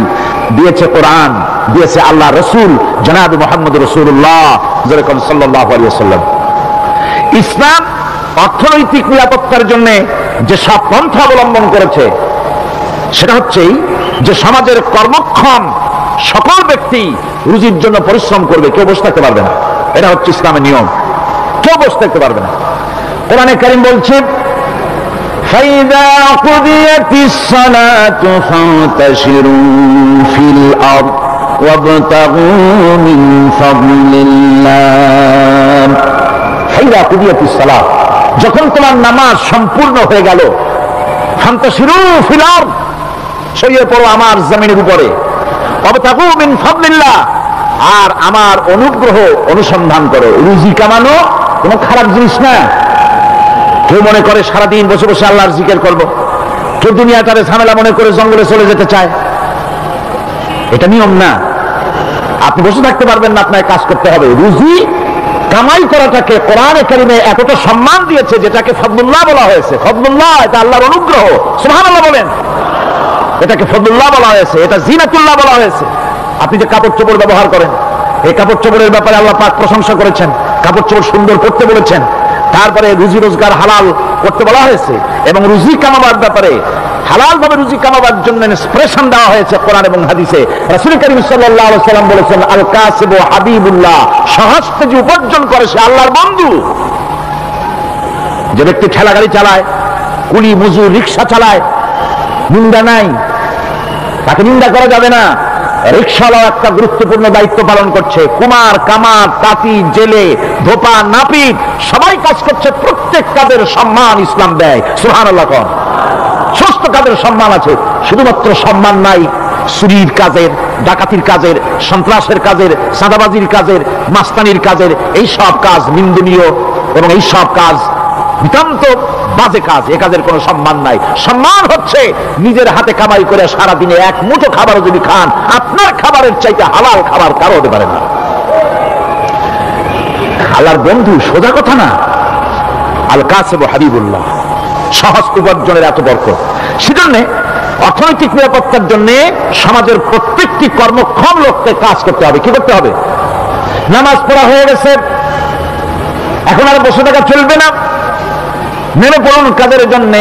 দিয়েছে কোরআন, দিয়েছে আল্লাহ রসুল জনাব মুহাম্মদ রাসূলুল্লাহ সাল্লাল্লাহু আলাইহি ওয়াসাল্লাম। ইসলাম অর্থনৈতিক নিরাপত্তার জন্য যে সব পন্থা অবলম্বন করেছে সেটা হচ্ছে যে সমাজের কর্মক্ষম সকল ব্যক্তি রুজির জন্য পরিশ্রম করবে, কেউ বসে থাকতে পারবে না। এটা হচ্ছে ইসলামের নিয়ম, কেউ বসে থাকতে পারবে না। কোরআনে কারীম বলছে, فَإِذَا قُضِيَتِ الصَّلَاةُ فَانتَشِرُوا فِي الْأَرْضِ وَابْتَغُوا مِنْ فَضْلِ اللَّهِ فَإِذَا قُضِيَتِ الصَّلَاةُ, যখন তোমার নামাজ সম্পূর্ণ হয়ে গেল, فَانتَشِرُوا فِي الْأَرْضِ, ছড়িয়ে পড়ো আমার জমিনের উপরে, وَابْتَغُوا مِنْ فَضْلِ اللَّهِ, আর আমার অনুগ্রহ অনুসন্ধান করো। রুজি কামানো কোনো খারাপ জিনিস না। কেউ মনে করে সারাদিন বসে বসে আল্লাহর জিকির করব, কেউ দুনিয়াটারে ঝামেলা মনে করে জঙ্গলে চলে যেতে চায়। এটা নিয়ম না। আপনি বসে থাকতে পারবেন না, আপনাকে কাজ করতে হবে। রুজি কামাই করাটাকে কোরআনে কারিমে এতটা সম্মান দিয়েছে, যেটাকে ফদলুল্লাহ বলা হয়েছে। ফদলুল্লাহ, এটা আল্লাহর অনুগ্রহ। সুবহানাল্লাহ বলেন। এটাকে ফদলুল্লাহ বলা হয়েছে, এটা জিনাতুল্লাহ বলা হয়েছে। আপনি যে কাপড় চোপড় ব্যবহার করেন, এই কাপড় চোপড়ের ব্যাপারে আল্লাহ পাক প্রশংসা করেছেন, কাপড় চোপড় সুন্দর করতে বলেছেন। তারপরে রুজি রোজগার হালাল করতে বলা হয়েছে, এবং রুজি কামাবার ব্যাপারে হালাল ভাবে রুজি কামাবার জন্য ইন্সপিরেশন দেওয়া হয়েছে কোরআন এবং হাদিসে। রাসূল করিম সাল্লাল্লাহু আলাইহি ওয়াসাল্লাম বলেছেন, আল কাসিবু হাবিবুল্লাহ, সহজে যে উপার্জন করে সে আল্লাহর বন্ধু। যে ব্যক্তি ঠেলা গাড়ি চালায়, কুলি মজুর রিকশা চালায়, নিন্দা নাই, তাকে নিন্দা করা যাবে না। রিকশাওয়ালা একটা গুরুত্বপূর্ণ দায়িত্ব পালন করছে। কুমার, কামার, তাঁতি, জেলে, ধোপা, নাপিত সবাই কাজ করছে। প্রত্যেক কাজের সম্মান ইসলাম দেয়। সুবহানাল্লাহ। কোন সমস্ত কাজের সম্মান আছে, শুধুমাত্র সম্মান নাই চুরির কাজের, ডাকাতির কাজের, সন্ত্রাসের কাজের, চাঁদাবাজির কাজের, মাস্তানির কাজের। এই সব কাজ নিন্দনীয় এবং এই সব কাজ নিতান্ত বাজে কাজ। এ কাজের কোনো সম্মান নাই। সম্মান হচ্ছে নিজের হাতে কামাই করে সারাদিনে এক মুঠো খাবারও যদি খান, আপনার খাবারের চাইতে হালাল খাবার কারো হতে পারে না। আল্লাহর বন্ধু সোজা কথা না। আল কাসিবু হাবিবুল্লাহ, সহজ উপার্জনের এত বরকত। সেজন্য অর্থনৈতিক নিরাপত্তার জন্য সমাজের প্রত্যেকটি কর্মক্ষম লোককে কাজ করতে হবে। কি করতে হবে? নামাজ পড়া হয়ে গেছে, এখন আর বসে থাকা চলবে না। নেমে পড়ুন কাজের জন্য,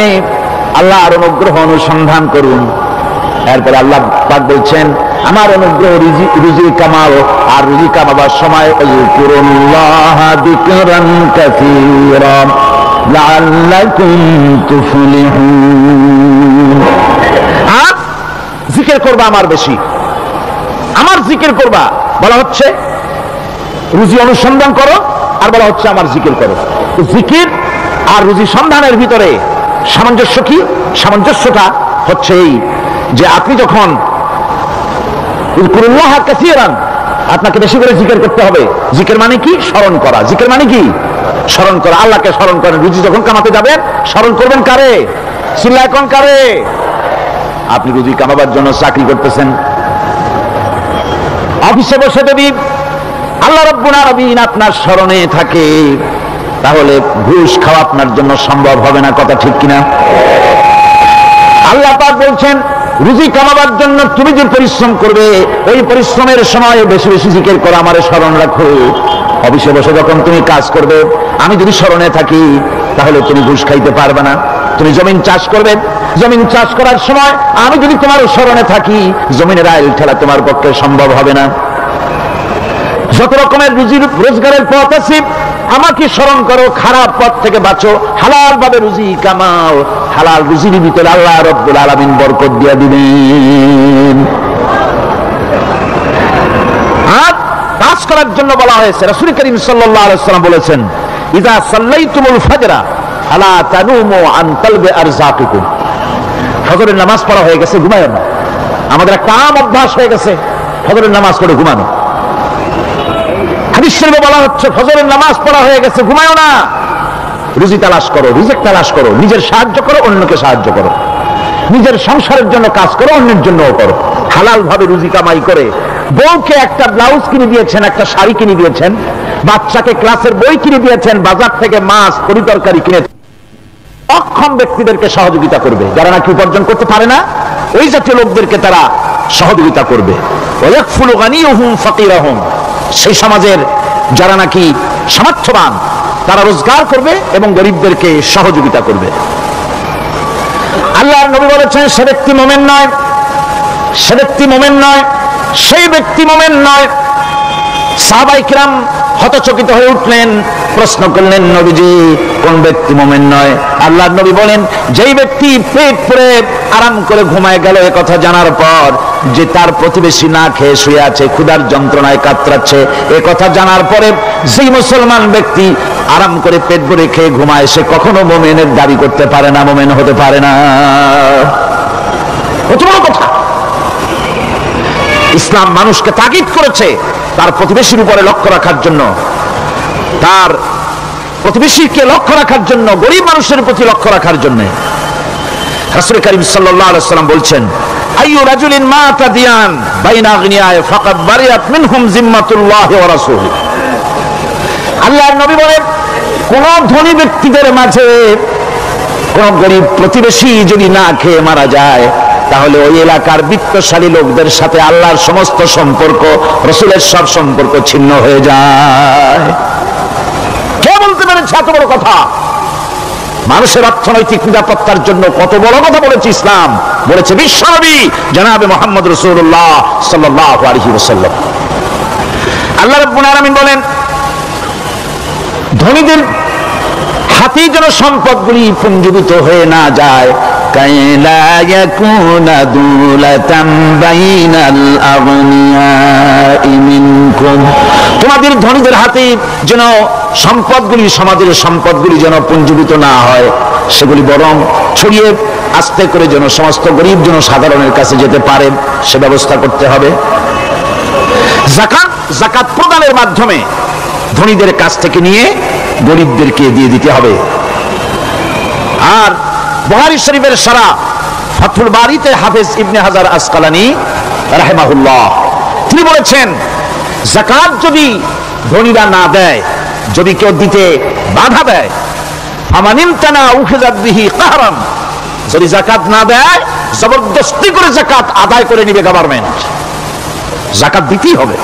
আল্লাহর অনুগ্রহ অনুসন্ধান করুন। এরপরে আল্লাহ পাক বলছেন, আমার অনুগ্রহ রুজি কামাও, আর রুজি কামাবার সময় যকুরুল্লাহ যিকরান কাসীরা লাআল্লাকুম তুফলিহুন। আর জিকির করবা আমার বেশি, আমার জিকির করবা। বলা হচ্ছে রুজি অনুসন্ধান করো, আর বলা হচ্ছে আমার জিকির করো। জিকির আর রুজি সন্ধানের ভিতরে সামঞ্জস্য কি? সামঞ্জস্যটা হচ্ছে এই যে আপনি যখন যকুরুল্লাহ কাসীরান, আপনাকে বেশি করে জিকির করতে হবে। জিকির মানে কি? স্মরণ করা। জিকির মানে কি? স্মরণ করা। আল্লাহকে স্মরণ করেন। রুজি যখন কামাতে যাবেন স্মরণ করবেন কারে? চিল্লায় কোন কারে? আপনি রুজি কামাবার জন্য চাকরি করতেছেন, অফিসে বসে যদি আল্লাহ রাব্বুল আলামিন আপনার স্মরণে থাকে, তাহলে ঘুষ খাওয়া আপনার জন্য সম্ভব হবে না। কথা ঠিক কিনা? আল্লাহ পাক বলছেন, রুজি কামাবার জন্য তুমি যে পরিশ্রম করবে, ওই পরিশ্রমের সময় বেশি বেশি জিকির করো, আমারে স্মরণ রাখো। অফিসে বসে যখন তুমি কাজ করবে, আমি যদি স্মরণে থাকি, তাহলে তুমি ঘুষ খাইতে পারবে না। তুমি জমিন চাষ করবে, জমিন চাষ করার সময় আমি যদি তোমার স্মরণে থাকি, জমিনের আইল ঠেলা তোমার পক্ষে সম্ভব হবে না। যত রকমের রুজি রোজগারের পথ আছে, আমাকে স্মরণ করো, খারাপ পথ থেকে বাঁচো, হালাল ভাবে রুজি কামাও। হালাল রুজির ভিতরে আল্লাহ রাব্বুল আলামিন বরকত দিয়ে দিবেন। আর কাজ করার জন্য বলা হয়েছে। রাসূল করিম সাল্লাল্লাহু আলাইহি ওয়াসাল্লাম বলেছেন, ইযা সাল্লাইতুমুল ফাজরা ফালা তানুমু আন তালবি আরযাকিকুম। ফজরের নামাজ পড়া হয়ে গেছে, ঘুমায়ো না। আমাদের একটা আম অভ্যাস হয়ে গেছে ফজরের নামাজ পড়ে ঘুমানো। হাদিস শরীফে বলা হচ্ছে ফজরের নামাজ পড়া হয়ে গেছে, ঘুমায়ো না, রুজি তালাশ করো, রিজিক তালাশ করো, নিজের সাহায্য করো, অন্যকে সাহায্য করো, নিজের সংসারের জন্য কাজ করো, অন্যের জন্যও করো। হালাল ভাবে রুজি কামাই করে বউকে একটা ব্লাউজ কিনে দিয়েছেন, একটা শাড়ি কিনে দিয়েছেন, বাচ্চাকে ক্লাসের বই কিনে দিয়েছেন, বাজার থেকে মাছ তরিতরকারি কিনে। অক্ষম ব্যক্তিদেরকে সহযোগিতা করবে, যারা নাকি উপার্জন করতে পারে না, ওই জাতীয় লোকদেরকে তারা সহযোগিতা করবে। ওয়ায়াকফুলু গানিয়ুহুম ফাকিরাহুম, সেই সমাজের যারা নাকি সামর্থ্যবান তারা রোজগার করবে এবং গরিবদেরকে সহযোগিতা করবে। আল্লাহর নবী বলেছেন সে ব্যক্তি মুমিন নয়, সে ব্যক্তি মুমিন নয়, সেই ব্যক্তি মুমিন নয়। সাহাবায়ে কিরাম হতচকিত হয়ে উঠলেন, প্রশ্ন করলেন নবীজি কোন ব্যক্তি মুমিন নয়? আল্লাহর নবী বলেন যেই ব্যক্তি পেট পুরে আরাম করে ঘুমায় গেল এ কথা জানার পর যে তার প্রতিবেশী না খেয়ে শুয়ে আছে, ক্ষুধার যন্ত্রণায় কাতরাচ্ছে, এ কথা জানার পরে যেই মুসলমান ব্যক্তি আরাম করে পেট ভরে খেয়ে ঘুমায় সে কখনো মুমিনের দাবি করতে পারে না, মুমিন হতে পারে না। কত বড় কথা! ইসলাম মানুষকে তাগিদ করেছে তার প্রতিবেশীর উপরে লক্ষ্য রাখার জন্য, তার প্রতিবেশীকে লক্ষ্য রাখার জন্য, গরিব মানুষের প্রতি লক্ষ্য রাখার জন্য। রাসূল করিম সাল্লাল্লাহু আলাইহি ওয়াসাল্লাম বলছেন আইয়ু রাজুলিন মাতা দিয়ান বাইনা আগনিয়ায়ে ফাকাদ বারিয়াত মিনহুম জিম্মাতুল্লাহি ওয়া রাসূলুহু। আল্লাহর নবী বলেন কোন ধনী ব্যক্তিদের মাঝে কোন গরিব প্রতিবেশী যদি না খেয়ে মারা যায় তাহলে ওই এলাকার বিত্তশালী লোকদের সাথে আল্লাহর সমস্ত সম্পর্ক, রাসূলের সব সম্পর্ক ছিন্ন হয়ে যায়। কে বলতে পেরেছে এত বড় কথা? মানুষের অর্থনৈতিক নিরাপত্তার জন্য কত বড় কথা বলেছে ইসলাম, বলেছে বিশ্বনবী জনাবে মুহাম্মদ রাসূলুল্লাহ সাল্লাল্লাহু আলাইহি ওয়াসাল্লাম। আল্লাহ রাব্বুল আলামিন বলেন ধনীদের হাতেই যেন সম্পদগুলি পুঞ্জীভূত হয়ে না যায়, কাইলা ইয়াকুনা দুলাতাম বাইনাল আগনিয়াই মিনকুম, তোমাদের ধনীদের হাতে যেন সম্পদগুলি, সমাজের সম্পদগুলি যেন পুঞ্জীভূত না হয়, সেগুলি বরং ছড়িয়ে আস্তে করে যেন সমস্ত গরিব যেন সাধারণের কাছে যেতে পারে সে ব্যবস্থা করতে হবে। যাকাত প্রদানের মাধ্যমে ধনীদের কাছ থেকে নিয়ে গরিবদেরকে দিয়ে দিতে হবে। আর বুখারী শরীফের সারা ফাথুল বারীতে হাফেজ ইবনে হাজার আসকালানী রাহিমাহুল্লাহ তিনি বলেছেন যাকাত যদি ধনীরা না দেয়, যদি কেউ দিতে বাধা দেয়, ফামানিমতানা উখিযাত বিহি কাহরান, যদি যাকাত না দেয় জবরদস্তি করে যাকাত আদায় করে নিবে গভর্নমেন্ট, যাকাত দিতেই হবে।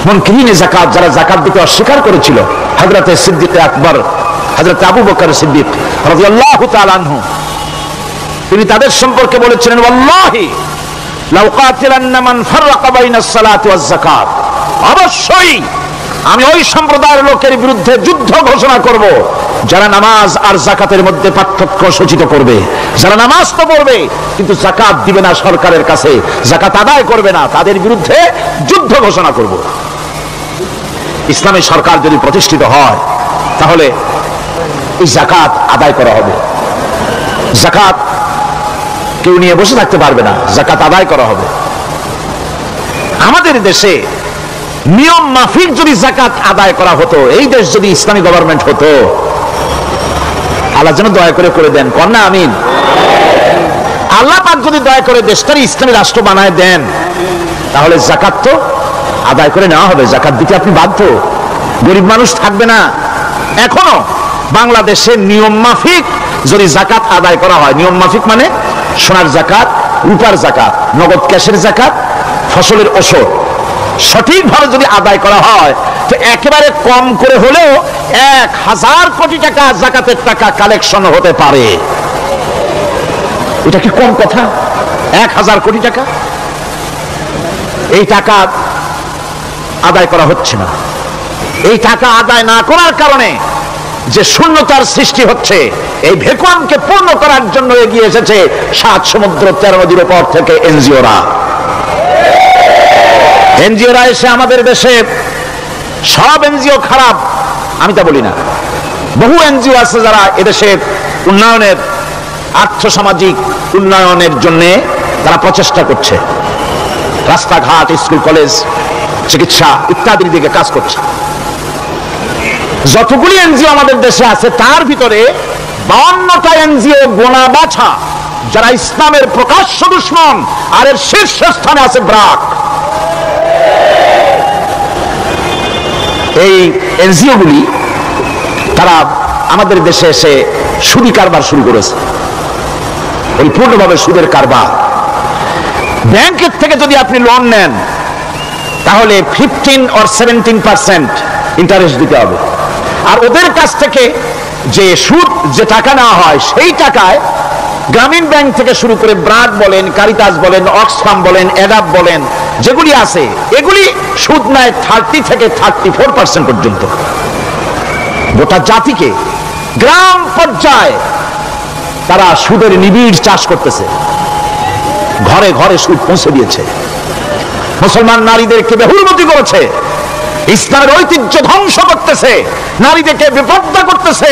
মুনকিরিনে যাকাত যারা যাকাত দিতে অস্বীকার করেছিল, হযরতে সিদ্দিক আকবর, হযরত আবু বকর সিদ্দিক রাদিয়াল্লাহু তাআলা আনহু, তিনি তাদের সম্পর্কে বলেছিলেন ওয়াল্লাহি লাউ কাতিলান্না মান ফাররাকা বাইনাস সালাতি ওয়াজ যাকাত, অবশ্যই আমি ওই সম্প্রদায়ের লোকের বিরুদ্ধে যুদ্ধ ঘোষণা করব যারা নামাজ আর যাকাতের মধ্যে পার্থক্য সূচিত করবে, যারা নামাজ তো পড়বে কিন্তু যাকাত দিবে না সরকারের কাছে, যাকাত আদায় করবে না, তাদের বিরুদ্ধে যুদ্ধ ঘোষণা করব। ইসলামী সরকার যদি প্রতিষ্ঠিত হয় তাহলে এই যাকাত আদায় করা হবে। যাকাত কেউ নিয়ে বসে থাকতে পারবে না, যাকাত আদায় করা হবে। আমাদের দেশে নিয়ম মাফিক যদি যাকাত আদায় করা হতো, এই দেশ যদি ইসলামী গভর্নমেন্ট হতো, আল্লাহ যেন দয়া করে দেন, কন্যা আমিন। আল্লাহ পাক যদি দয়া করে দেশটার ইসলামী রাষ্ট্র বানায় দেন তাহলে যাকাত তো আদায় করে নেওয়া হবে, যাকাত দিতে আপনি বাধ্য, গরিব মানুষ থাকবে না। এখনো বাংলাদেশের নিয়ম মাফিক যদি যাকাত আদায় করা হয়, নিয়ম মাফিক মানে সোনার যাকাত, রূপার যাকাত, নগদ ক্যাশের যাকাত, ফসলের ওষুধ সঠিকভাবে যদি আদায় করা হয় তো একেবারে কম করে হলেও 1000 কোটি টাকা যাকাতের টাকা কালেকশন হতে পারে। এটা কি কম কথা? 1000 কোটি টাকা, এই টাকা আদায় করা হচ্ছে না। এই টাকা আদায় না করার কারণে যে শূন্যতার সৃষ্টি হচ্ছে, এই ভ্যাকুয়ামকে পূর্ণ করার জন্য এগিয়ে এসেছে 7 সমুদ্র 13 নদীর উপর থেকে এনজিওরা এসে আমাদের দেশে, সব এনজিও খারাপ, আমি তা বলি না। বহু এনজিও আছে যারা এদেশের উন্নয়নের, আর্থসামাজিক উন্নয়নের জন্য তারা প্রচেষ্টা করছে, রাস্তাঘাট, স্কুল, কলেজ, চিকিৎসা ইত্যাদির দিকে কাজ করছে। যতগুলি এনজিও আমাদের দেশে আছে তার ভিতরে 52টা এনজিও গোনা বাছা যারা ইসলামের প্রকাশ্য দুশমন, আর এর শীর্ষস্থানে আছে ব্রাক। এই এনজিও গুলি তারা আমাদের দেশে এসে সুদি কারবার শুরু করেছে, পরিপূর্ণভাবে সুদের কারবার। ব্যাংকের থেকে যদি আপনি লোন নেন তাহলে 15 or 17% ইন্টারেস্ট দিতে হবে, আর ওদের কাছ থেকে যে সুদ, যে টাকা নেওয়া হয় সেই টাকায় গ্রামীণ ব্যাংক থেকে শুরু করে ব্রাক বলেন, কারিতাস বলেন, অক্সফাম বলেন, এডাপ বলেন, যেগুলি আছে এগুলি সুদ নেয় 30 থেকে 34% পর্যন্ত। গোটা জাতিকে গ্রাম পর্যায়ে তারা সুদের নিবিড় চাষ করতেছে, ঘরে ঘরে সুদ পৌঁছে দিয়েছে, মুসলমান নারীদেরকে বেহুরমতি করেছে, ইসলামের ঐতিহ্য ধ্বংস করতেছে, নারীদেরকে বিপর্দা করতেছে,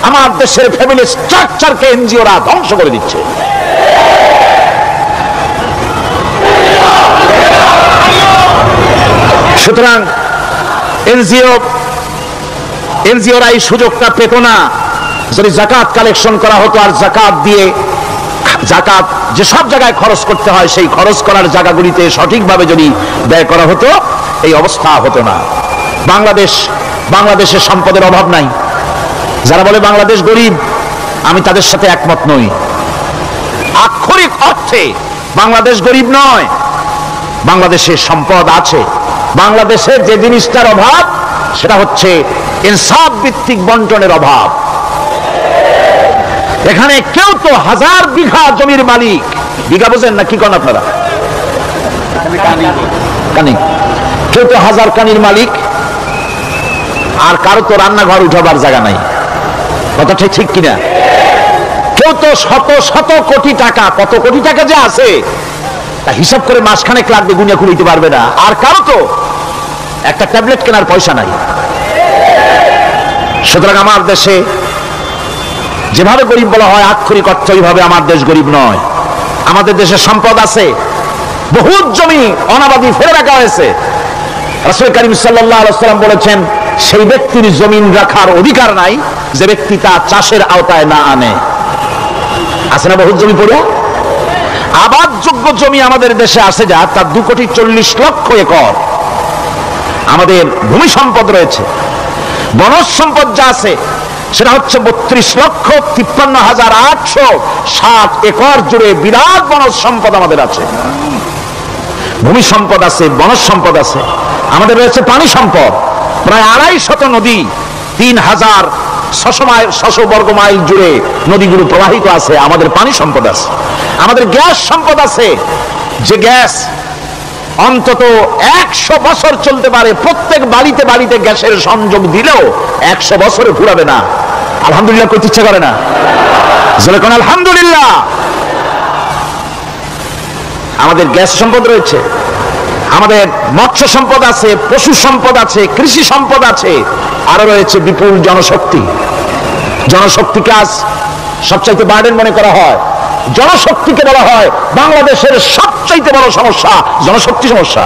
আমার দেশের ফ্যামিলি স্ট্রাকচারকে এনজিওরা ধ্বংস করে দিচ্ছে। সুতরাং এনজিওরা এই সুযোগটা পেত না। যদি জাকাত কালেকশন করা হতো আর জাকাত দিয়ে, জাকাত যে সব জায়গায় খরচ করতে হয় সেই খরচ করার জায়গাগুলিতে সঠিকভাবে যদি ব্যয় করা হতো এই অবস্থা হতো না। বাংলাদেশের সম্পদের অভাব নাই। যারা বলে বাংলাদেশ গরিব, আমি তাদের সাথে একমত নই। আক্ষরিক অর্থে বাংলাদেশ গরিব নয়, বাংলাদেশের সম্পদ আছে। বাংলাদেশের যে জিনিসটার অভাব সেটা হচ্ছে ইনসাফ ভিত্তিক বন্টনের অভাব। এখানে কেউ তো 1000 বিঘা জমির মালিক, বিঘা বোঝেন না কি করেন আপনারা? কানি। কেউ তো 1000 কানির মালিক, আর কারো তো রান্নাঘর উঠাবার জায়গা নাই। কথাটা ঠিক কিনা? কেউ তো শত শত কোটি টাকা, কত কোটি টাকা যে আছে তা হিসাব করে মাসখানেক লাগবে, গুনিয়া খুলিতে পারবে না। আর কারো তো একটা ট্যাবলেট কেনার পয়সা নাই। সুতরাং আমার দেশে যেভাবে গরিব বলা হয় আক্ষরিক অর্থ এইভাবে আমার দেশ গরিব নয়। আমাদের দেশে সম্পদ আছে, বহুত জমি অনাবাদি ফেলে রাখা হয়েছে। রাসূল করিম সাল্লাল্লাহু আলাইহি ওয়াসাল্লাম বলেছেন, সেই ব্যক্তির জমিন রাখার অধিকার নাই যে ব্যক্তি তা চাষের আওতায় না আনে। আছে না বহুত জমি পড়ে? আবাদযোগ্য জমি আমাদের দেশে আছে যা, তার 2,40,00,000 একর। আমাদের ভূমি সম্পদ রয়েছে। বনজ সম্পদ যা আছে সেটা হচ্ছে 32,53,860 একর জুড়ে বিরাট বনজ সম্পদ আমাদের আছে। ভূমি সম্পদ আছে, বনজ সম্পদ আছে। আমাদের রয়েছে পানি সম্পদ, প্রায় 250 নদী, 3,600 বর্গ মাইল জুড়ে নদীগুলো প্রবাহিত আছে। আমাদের পানি সম্পদ আছে। আমাদের গ্যাস সম্পদ আছে, যে গ্যাস অন্তত 100 বছর চলতে পারে। প্রত্যেক বাড়িতে বাড়িতে গ্যাসের সংযোগ দিলেও 100 বছরে ফুরাবে না। আলহামদুলিল্লাহ করতে ইচ্ছা করে না? আলহামদুলিল্লাহ। আমাদের গ্যাস সম্পদ রয়েছে, আমাদের মৎস্য সম্পদ আছে, পশু সম্পদ আছে, কৃষি সম্পদ আছে, আরো রয়েছে বিপুল জনশক্তি। জনশক্তিকে আজ সবচাইতে বার্ডেন মনে করা হয়। জনশক্তিকে বলা হয় বাংলাদেশের সবচাইতে বড় সমস্যা, জনশক্তি সমস্যা।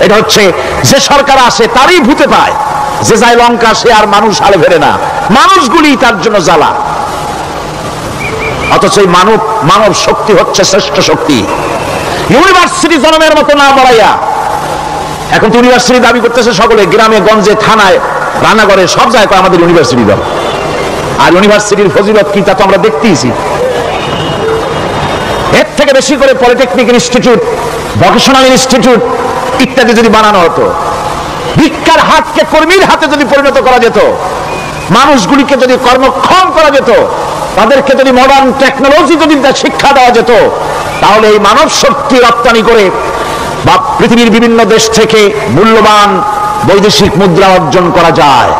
এটা হচ্ছে যে সরকার আসে তারই ভূতে পায়, যে যায় লঙ্কা সে আর মানুষ হালে ফেরে না, মানুষগুলি তার জন্য জ্বালা। অথচ এই মানব শক্তি হচ্ছে শ্রেষ্ঠ শক্তি। ইউনিভার্সিটি জন্মের মতো না বাড়াইয়া, এখন তো ইউনিভার্সিটি দাবি করতেছে সকলে, গ্রামে গঞ্জে থানায় রান্নাঘরে সব জায়গায় আমাদের ইউনিভার্সিটি দল। আর ইউনিভার্সিটির ফজিলত কি তা তো আমরা দেখতেইছি। এর থেকে বেশি করে পলিটেকনিক ইনস্টিটিউট, ভোকেশনাল ইনস্টিটিউট ইত্যাদি যদি বানানো হতো, ভিক্ষার হাতকে কর্মীর হাতে যদি পরিণত করা যেত, মানুষগুলিকে যদি কর্মক্ষম করা যেত, তাদেরকে যদি মডার্ন টেকনোলজি যদি শিক্ষা দেওয়া যেত, তাহলে এই মানব শক্তি রপ্তানি করে বা পৃথিবীর বিভিন্ন দেশ থেকে মূল্যবান বৈদেশিক মুদ্রা অর্জন করা যায়।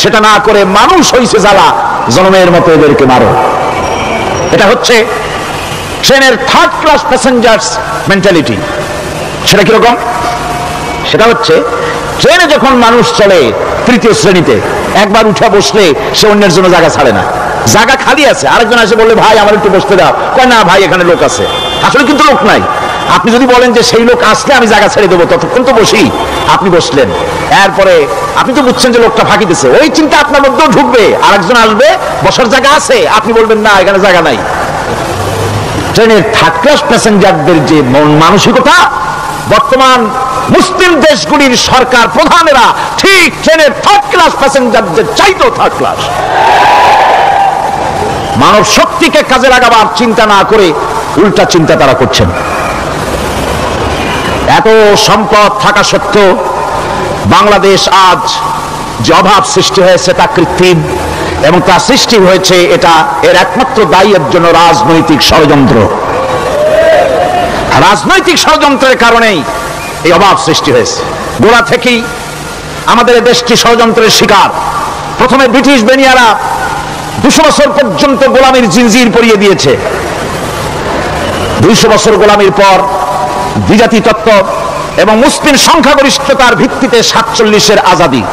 সেটা না করে মানুষ হইছে জ্বালা, জনমের মতো এদেরকে মারো। এটা হচ্ছে ট্রেনের 3rd ক্লাস প্যাসেঞ্জার্স মেন্টালিটি। সেটা কিরকম? সেটা হচ্ছে ট্রেনে যখন মানুষ চলে তৃতীয় শ্রেণীতে, একবার উঠে বসলে সে অন্যের জন্য জায়গা ছাড়ে না। জায়গা খালি আছে, আরেকজন এসে বললে ভাই আমার একটু বসতে দাও, কয় না ভাই এখানে লোক আছে, আসলে কিন্তু লোক নাই। আপনি যদি বলেন যে সেই লোক আসলে আমি জায়গা ছেড়ে দেবো, ততক্ষণ তো বসি, আপনি বসলেন, এরপরে আপনি তো বুঝছেন যে লোকটা ফাঁকি দিচ্ছে, ওই চিন্তা আপনার মধ্যেও ঢুকবে, আরেকজন আসবে বসার জায়গা আছে, আপনি বলবেন না এখানে জায়গা নাই। ট্রেনের থার্ড ক্লাস প্যাসেঞ্জারদের যে মানসিকতা, বর্তমান মুসলিম দেশগুলির সরকার প্রধানেরা ঠিক ট্রেনের থার্ড ক্লাস প্যাসেঞ্জারদের চাইতেও থার্ড ক্লাস। মানব শক্তিকে কাজে লাগাবার চিন্তা না করে উল্টা চিন্তা তারা করছেন। এত সম্পদ থাকা সত্ত্বেও বাংলাদেশ আজ যে অভাব সৃষ্টি হয়েছে তা কৃত্রিম, এবং তা সৃষ্টি হয়েছে এটা এর একমাত্র দায়ী এর জন্য রাজনৈতিক ষড়যন্ত্র। রাজনৈতিক ষড়যন্ত্রের কারণেই এই অভাব সৃষ্টি হয়েছে। গোড়া থেকেই আমাদের দেশটি ষড়যন্ত্রের শিকার। প্রথমে ব্রিটিশ বেনিয়ারা 200 বছর পর্যন্ত গোলামীর জিনজির পরিয়ে দিয়েছে। 200 বছর গোলামীর পর দ্বিজাতি তত্ত্ব এবং মুসলিম সংখ্যাগরিষ্ঠতার ভিত্তিতে 47-এর আজাদি,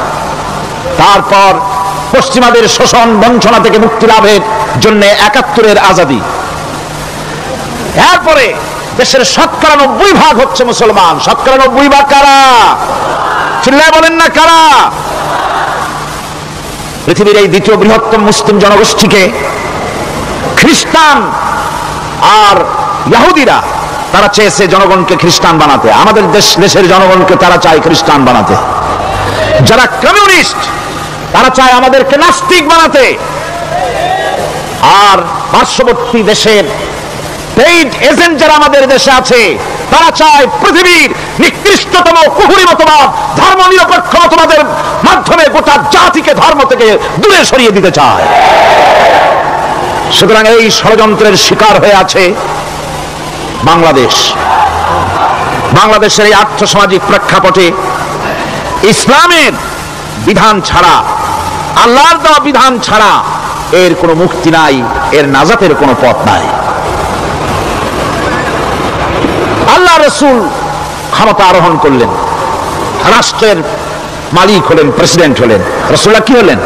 তারপর পশ্চিমাদের শোষণ বঞ্চনা থেকে মুক্তি লাভের জন্য 71-এর আজাদি, এরপরে দেশের 90% হচ্ছে মুসলমান। 90% কারা? চিল্লায় বলেন না কারা? পৃথিবীর এই দ্বিতীয় বৃহত্তম মুসলিম জনগোষ্ঠীকে খ্রিস্টান আর ইহুদিরা তারা চেয়েছে জনগণকে খ্রিস্টান বানাতে। আমাদের দেশের জনগণকে তারা চায় খ্রিস্টান বানাতে। যারা কমিউনিস্ট তারা চায় আমাদেরকে নাস্তিক বানাতে। আর পার্শ্ববর্তী দেশের পেইড এজেন্ট যারা আমাদের দেশে আছে তারা চায় পৃথিবীর নিকৃষ্টতম কুহুরি মতবাদ, ধর্ম নিরপেক্ষ মতবাদের মাধ্যমে গোটা জাতিকে ধর্ম থেকে দূরে সরিয়ে দিতে চায়। সুতরাং এই ষড়যন্ত্রের শিকার হয়ে আছে বাংলাদেশ। বাংলাদেশের এই আর্থসামাজিক প্রেক্ষাপটে ইসলামের বিধান ছাড়া, আল্লাহর দেওয়া বিধান ছাড়া এর কোনো মুক্তি নাই, এর নাজাতের কোনো পথ নাই। আল্লাহ রাসূল ক্ষমতা আরোহণ করলেন, রাষ্ট্রের মালিক হলেন, প্রেসিডেন্ট হলেন। রাসূলুল্লাহ কি হলেন?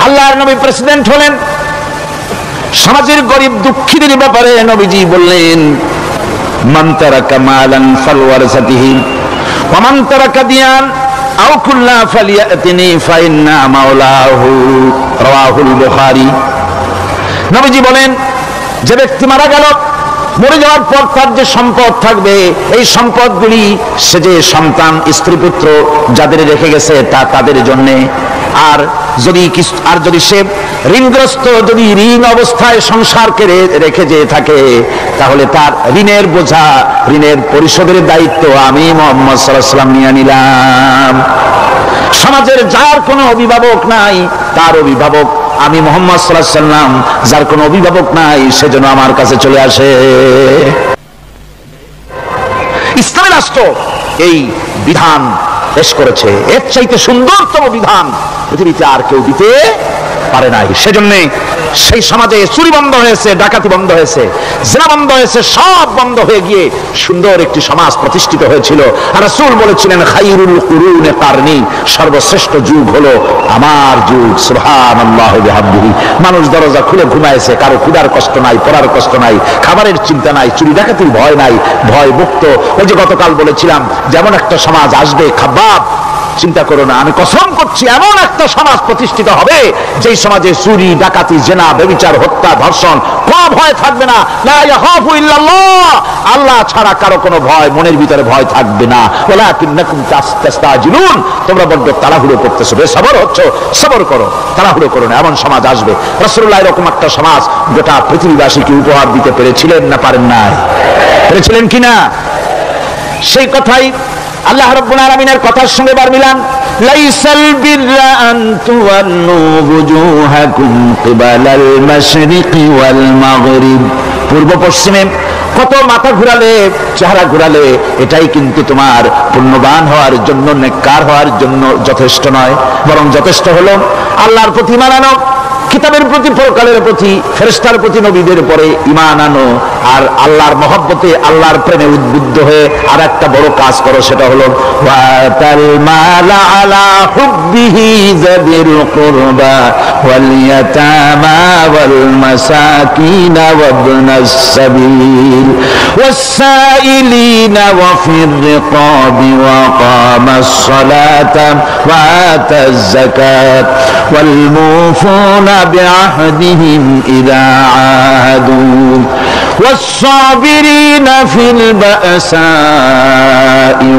আল্লাহর নবী প্রেসিডেন্ট হলেন। সমাজের গরিব দুঃখীদের ব্যাপারে নবীজি বললেন, মান তারাকা মালান ফালওয়ারাসাতিহি ওয়া মান তারাকা দিয়ান আও কুল্লা ফালিয়াতিনি ফাইন্না মাওলাহু, রাওয়াহুল বুখারী। নবীজি বলেন, যে ব্যক্তি মারা গেল, মরে যাওয়ার পর তার যে সম্পদ থাকবে, এই সম্পদগুলি সে যে সন্তান স্ত্রী পুত্র যাদের রেখে গেছে তা তাদের জন্য। আর যদি সে ঋণগ্রস্ত, যদি ঋণ অবস্থায় সংসারকে রেখে যেয়ে থাকে, তাহলে তার ঋণের বোঝা, ঋণের পরিশোধের দায়িত্ব আমি মুহাম্মদ সাল্লাল্লাহু আলাইহি ওয়াসাল্লাম নিয়ে নিলাম। সমাজের যার কোনো অভিভাবক নাই তার অভিভাবক আমি মুহাম্মদ সাল্লাল্লাহু আলাইহি ওয়াসাল্লাম। যার কোনো অভিভাবক নাই সেজন্য আমার কাছে চলে আসে। ইসলামী রাষ্ট্র এই বিধান পেশ করেছে, এর চাইতে সুন্দরতম বিধান পৃথিবীতে আর কেউ দিতে পারে নাই। সেজন্য সেই সমাজে চুরি বন্ধ হয়েছে, ডাকাতি বন্ধ হয়েছে, জিনা বন্ধ হয়েছে, সব বন্ধ হয়ে গিয়ে সুন্দর একটি সমাজ প্রতিষ্ঠিত হয়েছিল। আর রাসূল বলেছিলেন, খায়রুল কুরুনে কারনি, সর্বশ্রেষ্ঠ যুগ হলো আমার যুগ। সুবহানাল্লাহি ওয়া বিহামদিহি। মানুষ দরজা খুলে ঘুমাইছে, কারো ক্ষুধার কষ্ট নাই, পড়ার কষ্ট নাই, খাবারের চিন্তা নাই, চুরি ডাকাতির ভয় নাই, ভয় মুক্ত। ওই যে গতকাল বলেছিলাম, যেমন একটা সমাজ আসবে, খাবাব চিন্তা করো না, আমি কসম করছি এমন একটা সমাজ প্রতিষ্ঠিত হবে যেই সমাজে চুরি ডাকাতি জেনা ব্যভিচার হত্যা ধর্ষণ কোনো ভয় থাকবে না। লা ইয়াখাফু ইল্লাল্লাহ, আল্লাহ ছাড়া কারো কোনো ভয় মনের ভিতরে ভয় থাকবে না। ওয়ালাকিন্নাকুম তাস্তাজিলুন, তোমরা বড্ড তাড়াহুড়ো করতেছো, বেসবর হচ্ছো, সবর করো, তাড়াহুড়ো করো না, এমন সমাজ আসবে। রাসূলুল্লাহ এরকম একটা সমাজ গোটা পৃথিবীবাসীকে উপহার দিতে পেরেছিলেন না পারেন নাই? পেরেছিলেন কিনা? সেই কথাই আল্লাহ রাব্বুল আলামিনের কথার সঙ্গে বার মিলান। লাইসাল বিররা আন তুওয়াল্লু বুজুহাকুম কিবালাল মাশরিকি ওয়াল মাগরিব, পূর্ব পশ্চিমে কত মাথা ঘুরালে, চেহারা ঘুরালে এটাই কিন্তু তোমার পুণ্যবান হওয়ার জন্য, নেককার হওয়ার জন্য যথেষ্ট নয়। বরং যথেষ্ট হলো আল্লাহর প্রতি মানানো, কিতাবের প্রতি, পরকালের প্রতি, ফেরেশতার প্রতি, নবীদের উপরে ঈমান আনো, আর আল্লাহর মহব্বতে, আল্লাহর প্রেমে উদ্বুদ্ধ হয়ে আর একটা বড় কাজ করো, সেটা হলো ওয়াতাল মালা আলা হুব্বিহি যাবিল কুরবা ওয়াল ইয়াতামা ওয়াল মাসাকিন ওয়াবনাস সাবিল ওয়াস-সাইলিনা ওয়া ফির রিকাবি ওয়া কামাস সালাতা ওয়া আতাজ যাকাত ওয়াল মুফুনা বিআহদিহিম ইযা আহাদু والصابرين في البأساء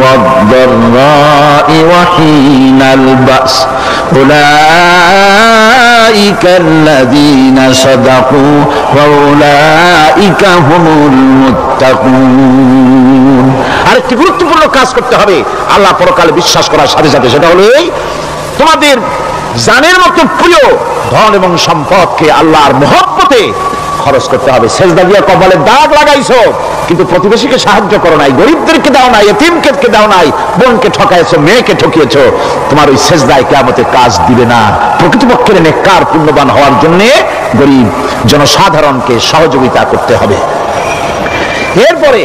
والضراء وحين البأس أولئك الذين صدقوا وأولئك هم المتقون আরেকটি গুরুত্বপূর্ণ কাজ করতে হবে আল্লাহ পরকালে বিশ্বাস করার সাথে সাথে, সেটা হলো এই তোমাদের জানের মতো প্রিয় ধন এবং সম্পদকে আল্লাহর মহব্বতে খরচ করতে হবে। সেজদা দিয়ে কপালে দাগ লাগাইছো কিন্তু প্রতিবেশীকে সাহায্য করো নাই, গরিবদেরকে দাও নাই, এতিমকে দাও নাই, বোনকে ঠকাইছো, মেয়েকে ঠকিয়েছো, তোমার ওই সেজদায় কিয়ামতে কাজ দিবে না। প্রকৃতপক্ষের নেককার পুণ্যবান হওয়ার জন্য গরিব জনসাধারণকে সহযোগিতা করতে হবে। এরপরে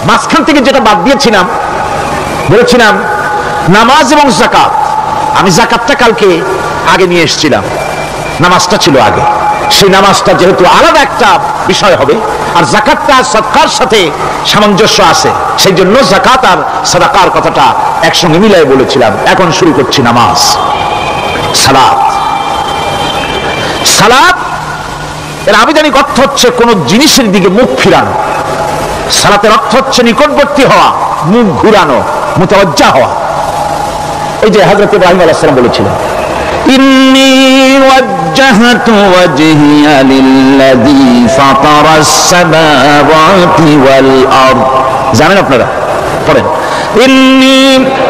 মাঝখান থেকে যেটা বাদ দিয়েছিলাম, বলেছিলাম নামাজ এবং যাকাত। আমি যাকাতটা কালকে আগে নিয়ে এসেছিলাম, নামাজটা ছিল আগে। সেই নামাজটা যেহেতু আলাদা একটা বিষয় হবে, আর যাকাতটা সাদকার সাথে সামঞ্জস্য আছে, সেই জন্য যাকাত আর সাদাকার কথাটা একসঙ্গে মিলাই বলেছিলাম। এখন শুরু করছি নামাজ। সালাত, সালাত এর আবিধানিক অর্থ হচ্ছে কোন জিনিসের দিকে মুখ ফিরানো। সালাতের অর্থ হচ্ছে নিকটবর্তী হওয়া, মুখ ঘুরানো, মুতাওয়াজ্জা হওয়া। এই যে হযরত ইব্রাহিম আলাইহিস সালাম বলেছিলেন, ইন্নী ওয়াজ্জাহতু ওয়াজহিয়া লিল্লাযী ফাতারাস সামাওয়াতি ওয়াল আরদ। জানেন আপনারা? পড়েন, ইন্নী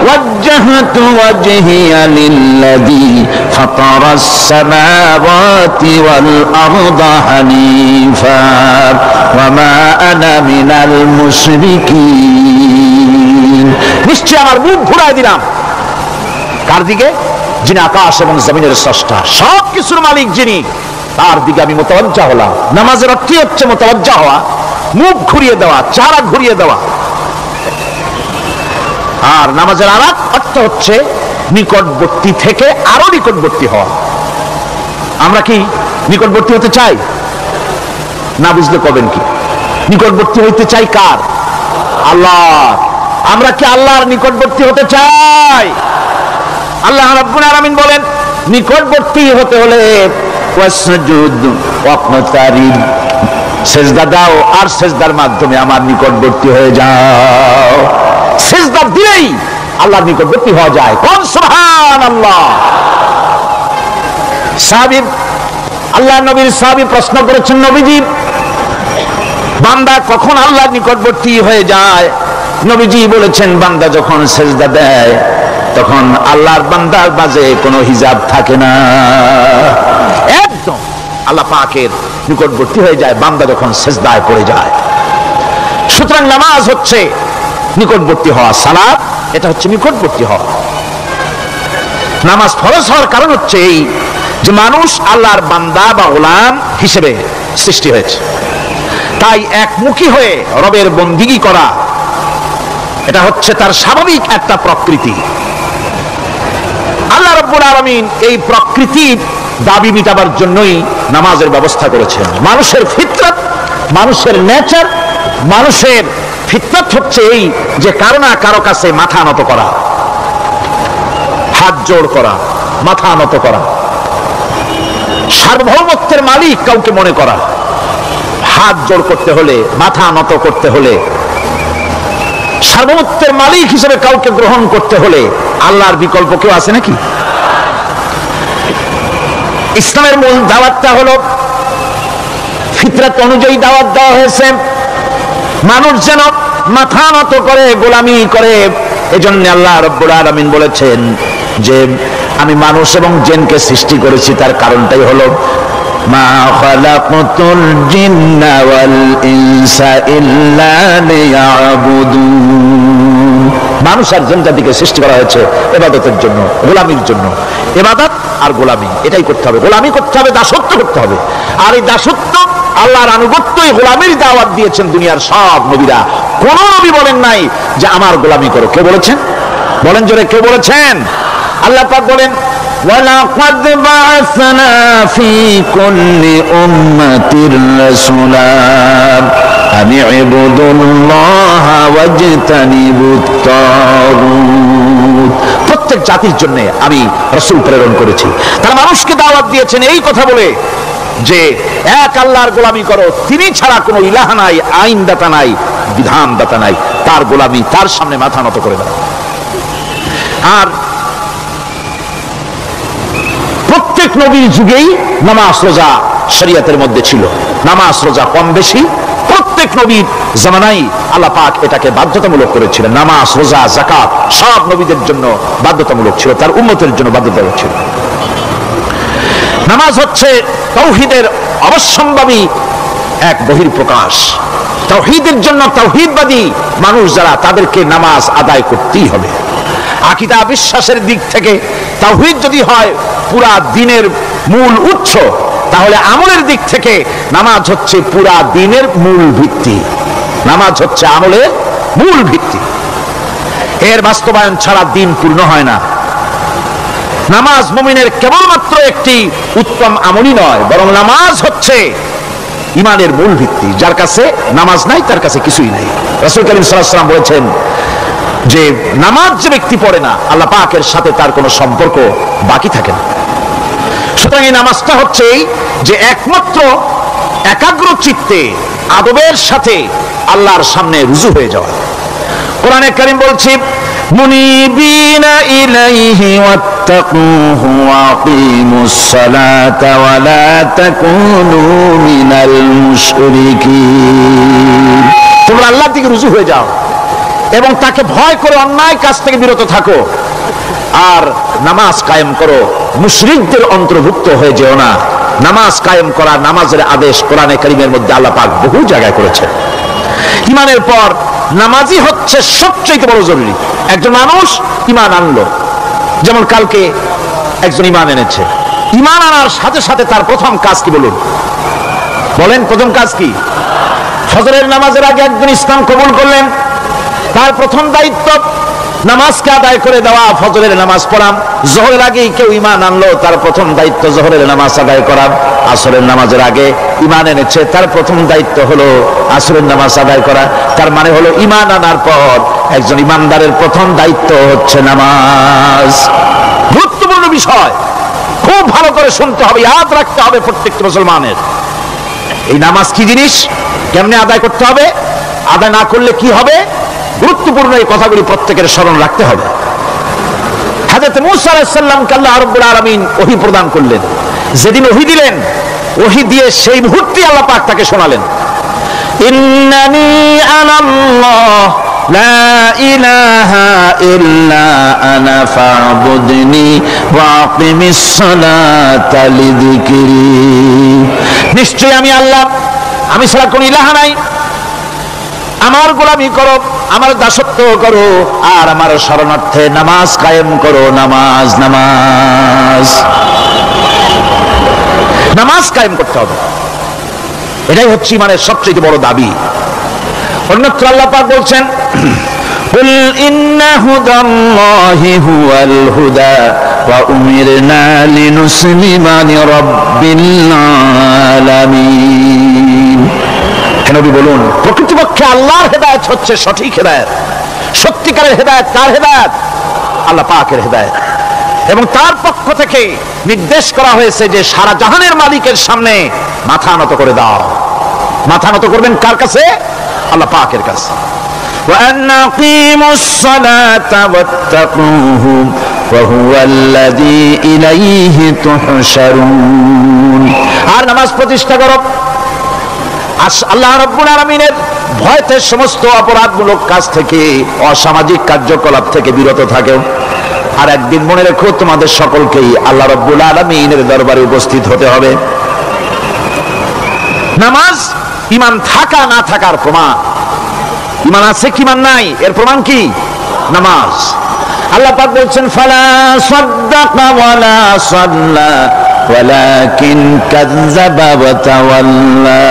ওয়াজ্জাহতু ওয়াজহিয়া লিল্লাযী ফাতারাস সামাওয়াতি ওয়াল আরদা হানিফা ওয়া মা আনা মিনাল মুশরিকিন। নিশ্চয় আমার মুখ ঘুরায় দিলাম কার দিকে? যিনি আকাশ এবং জমিনের স্রষ্টা, সব কিছুর মালিক যিনি, তার দিকে আমি মুতাওয়াজ্জা হলাম। নামাজের অর্থ হচ্ছে মুতাওয়াজ্জা হওয়া, মুখ ঘুরিয়ে দেওয়া, চেহারা ঘুরিয়ে দেওয়া। আর নামাজের আরেক অর্থ হচ্ছে নিকটবর্তী থেকে আরো নিকটবর্তী হওয়া। আমরা কি নিকটবর্তী হতে চাই? না বুঝলে কবেন কি? নিকটবর্তী হইতে চাই কার? আল্লাহ। আমরা কি আল্লাহর নিকটবর্তী হতে চাই? আল্লাহ রাব্বুল আলামিন বলেন, নিকটবর্তী হতে হলে ওয়াসজুদ ওয়াকতারিব, সিজদা দাও আর সিজদার মাধ্যমে আমার নিকটবর্তী হয়ে যাও। সিজদা দিলেই আল্লাহর নিকটবর্তী হওয়া যায়। কোন সুবহানাল্লাহ। সাহাবী, আল্লাহ নবীর সাহাবী প্রশ্ন করেছেন, নবীজি বান্দা কখন আল্লাহর নিকটবর্তী হয়ে যায়? নবীজি বলেছেন, বান্দা যখন সিজদা দেয় তখন আল্লাহর বান্দার মাঝে কোনো হিজাব থাকে না, একদম আল্লাহ পাকের নিকটবর্তী হয়ে যায় বান্দা যখন সিজদায় পড়ে যায়। সুতরাং নামাজ হচ্ছে নিকটবর্তী হওয়া, সালাত এটা হচ্ছে নিকটবর্তী হওয়া। নামাজ ফরজ হওয়ার কারণ হচ্ছে এই যে মানুষ আল্লাহর বান্দা বা গোলাম হিসেবে সৃষ্টি হয়েছে, তাই একমুখী হয়ে রবের বন্দিগি করা এটা হচ্ছে তার স্বাভাবিক একটা প্রকৃতি। আল্লাহ রাব্বুল আলামিন এই প্রকৃতির দাবি মিটাবার জন্যই নামাজের ব্যবস্থা করেছেন। মানুষের ফিতরত, মানুষের নেচার, মানুষের ফিতরত হচ্ছে এই যে কারো না কারো কাছে মাথা নত করা, হাত জোড় করা, মাথা নত করা, সার্বভৌমত্বের মালিক কাউকে মনে করা, হাত জোড় করতে হলে, মাথা নত করতে হলে, সার্বভৌমত্বের মালিক হিসেবে কাউকে গ্রহণ করতে হলে আল্লাহর বিকল্প কেউ আছে নাকি? ইসলামের মূল দাওয়াতটা হলো ফিতরত অনুযায়ী দাওয়াত দেওয়া হয়েছে, মানুষ যেন মাথা নত করে, গোলামি করে। এজন্য আল্লাহ রাব্বুল আলামিন বলেছেন যে আমি মানুষ এবং জিনকে সৃষ্টি করেছি, তার কারণটাই হলো মা খালাকতুল জিন্না ওয়াল ইনসা ইল্লা লিয়াবুদুন। মানুষ আর জিন জাতিকে সৃষ্টি করা হয়েছে ইবাদতের জন্য, গোলামির জন্য। ইবাদত আর গোলামি এটাই করতে হবে, গোলামি করতে হবে, দাসত্ব করতে হবে। আর এই দাসত্ব আল্লাহর আনুগত্যই গোলামির দাওয়াত দিয়েছেন দুনিয়ার সব নবীরা। কোন নবী বলেন নাই যে আমার গোলামি করো। কে বলেছেন? বলেন জোরে, কে বলেছেন? আল্লাহ পাক বলেন ওয়ালাকাদ বা'আসনা ফি কুল্লি উম্মাতির রাসূলা আন ইবুদুল্লাহ ওয়াজতানিবুত তাগুত। প্রত্যেক জাতির জন্য আমি রাসূল প্রেরণ করেছি। তারা মানুষকে দাওয়াত দিয়েছেন এই কথা বলে যে এক আল্লাহর গোলামি করো, তিনি ছাড়া কোনো ইলাহ নাই, আইনদাতা নাই, বিধানদাতা নাই, তার গোলামি, তার সামনে মাথা নত করে দাও। আর প্রত্যেক নবীর যুগেই নামাজ রোজা শরীয়তের মধ্যে ছিল। নামাজ রোজা কম বেশি প্রত্যেক নবীর জামানায় আল্লাহ পাক এটাকে বাধ্যতামূলক করেছিলেন। নামাজ রোজা যাকাত সব নবীদের জন্য বাধ্যতামূলক ছিল, তার উম্মতের জন্য বাধ্যতামূলক ছিল। নামাজ হচ্ছে তাওহীদের অবশ্যম্ভাবী এক বহির্প্রকাশ। তাওহীদের জন্য তাওহীদবাদী মানুষ যারা, তাদেরকে নামাজ আদায় করতেই হবে। আকীদা বিশ্বাসের দিক থেকে তাওহীদ যদি হয় পুরা দ্বীনের মূল উৎস, তাহলে আমলের দিক থেকে নামাজ হচ্ছে পুরা দ্বীনের মূল ভিত্তি। নামাজ হচ্ছে আমলের মূল ভিত্তি, এর বাস্তবায়ন ছাড়া দ্বীন পূর্ণ হয় না। নামাজ মুমিনের কেবলমাত্র একটি উত্তম আমলই নয়, বরং নামাজ হচ্ছে ইমানের মূল ভিত্তি। যার কাছে নামাজ নাই তার কাছে কিছুই নাই। রাসূল করিম সাল্লাল্লাহু আলাইহি ওয়াসাল্লাম বলেছেন যে নামাজ যে ব্যক্তি পড়ে না, আল্লাহ পাকের সাথে তার কোনো সম্পর্ক বাকি থাকে না। সুতরাং এই নামাজটা হচ্ছে যে একমাত্র একাগ্র চিত্তে আদবের সাথে আল্লাহর সামনে রুজু হয়ে যাওয়া। কোরআনে কারীম বলছে মুনিবিনা ইলাইহি ওয়াত্তাকুহু ওয়া আকিমুস সালাতা ওয়া লা তাকুনু মিনাল মুশরিকিন। তোমরা আল্লাহর দিকে রুজু হয়ে যাও এবং তাকে ভয় করে অন্যায় কাজ থেকে বিরত থাকো, আর নামাজ কায়েম করো, মুশরিকদের অন্তর্ভুক্ত হয়ে যেও না। নামাজ কায়েম করা, নামাজের আদেশ কোরআনে কারীমের মধ্যে আল্লাহ পাক বহু জায়গায় করেছেন। ঈমানের পর নামাজই হচ্ছে সবচেয়ে বড় জরুরি। একজন মানুষ ঈমান আনলো, যেমন কালকে একজন ঈমান এনেছে, ঈমান আনার সাথে সাথে তার প্রথম কাজ কি বলুন? বলেন প্রথম কাজ কি? ফজরের নামাজের আগে একজন ইসলাম কবুল করলেন, তার প্রথম দায়িত্ব নামাজকে আদায় করে দেওয়া, ফজরের নামাজ পড়া। জোহরের আগেই কেউ ঈমান আনলো, তার প্রথম দায়িত্ব জোহরের নামাজ আদায় করা। আসরের নামাজের আগে ঈমান এনেছে, তার প্রথম দায়িত্ব হলো আসরের নামাজ আদায় করা। তার মানে হলো ঈমান আনার পর একজন ঈমানদারের প্রথম দায়িত্ব হচ্ছে নামাজ। গুরুত্বপূর্ণ বিষয়, খুব ভালো করে শুনতে হবে, ইয়াদ রাখতে হবে প্রত্যেকটা মুসলমানের। এই নামাজ কি জিনিস, কেমনে আদায় করতে হবে, আদায় না করলে কি হবে, গুরুত্বপূর্ণ এই কথাগুলি প্রত্যেকের স্মরণ রাখতে হবে। হযরত মূসা আলাইহিস সালামকে আল্লাহ রাব্বুল আলামিন ওহী প্রদান করলেন। যেদিন ওহী দিলেন, ওহী দিয়ে সেই মুহূর্তে আল্লাহ পাক তাকে শোনালেন ইন্নানি আনাল্লাহ লা ইলাহা ইল্লা আনা ফা'বুদনি ওয়া আকিমিস সালাতা লিযিকরি। নিশ্চয় আমি আল্লাহ, আমি ছাড়া কোনো ইলাহ নাই, আমার গোলামি করো, আমার দাসত্ব করো, আর আমার শরণার্থে নামাজ কায়েম করো। নামাজ নামাজ নামাজ কায়েম করতে হবে, এটাই হচ্ছে মানে সবচেয়ে বড় দাবি। অন্যত্র আল্লাহ পাক বলছেন কুল ইন্না হুদাল্লাহি হুয়াল হুদা ওয়া উমিরনা লিনুসলিমা লিরাব্বিল আলামিন। নবী বলুন, প্রকৃতপক্ষে আল্লাহর হেদায়েত হচ্ছে সঠিক হেদায়েত। সত্যিকারের হেদায়েত কার হেদায়েত? আল্লাহ পাকের হেদায়েত। এবং তার পক্ষ থেকে নির্দেশ করা হয়েছে যে সারা জাহানের মালিকের সামনে মাথা নত করে দাও। মাথা নত করবেন কার কাছে? আল্লাহ পাকের কাছে। ওয়া আনাকিমুস সালাতা ওয়াত্তাকুহু ওয়া হুয়াল্লাযী ইলাইহি তুহশারুন। আর নামাজ প্রতিষ্ঠা করো, আল্লাহ রাব্বুল আলামিনের ভয়তে সমস্ত অপরাধমূলক কাজ থেকে, অসামাজিক কার্যকলাপ থেকে বিরত থাকো। আর একদিন মনে রেখো তোমাদের সকলকেই আল্লাহ রাব্বুল আলামিনের দরবারে উপস্থিত হতে হবে। নামাজ ঈমান থাকা না থাকার প্রমাণ। ঈমান আছে কি ঈমান নাই এর প্রমাণ কি? নামাজ। আল্লাহ পাক বলছেন ফালা সাদ্দাকা ওয়ালা সাল্লা ওয়ালাকিন কাযযাবা ওয়া তাওয়াল্লা।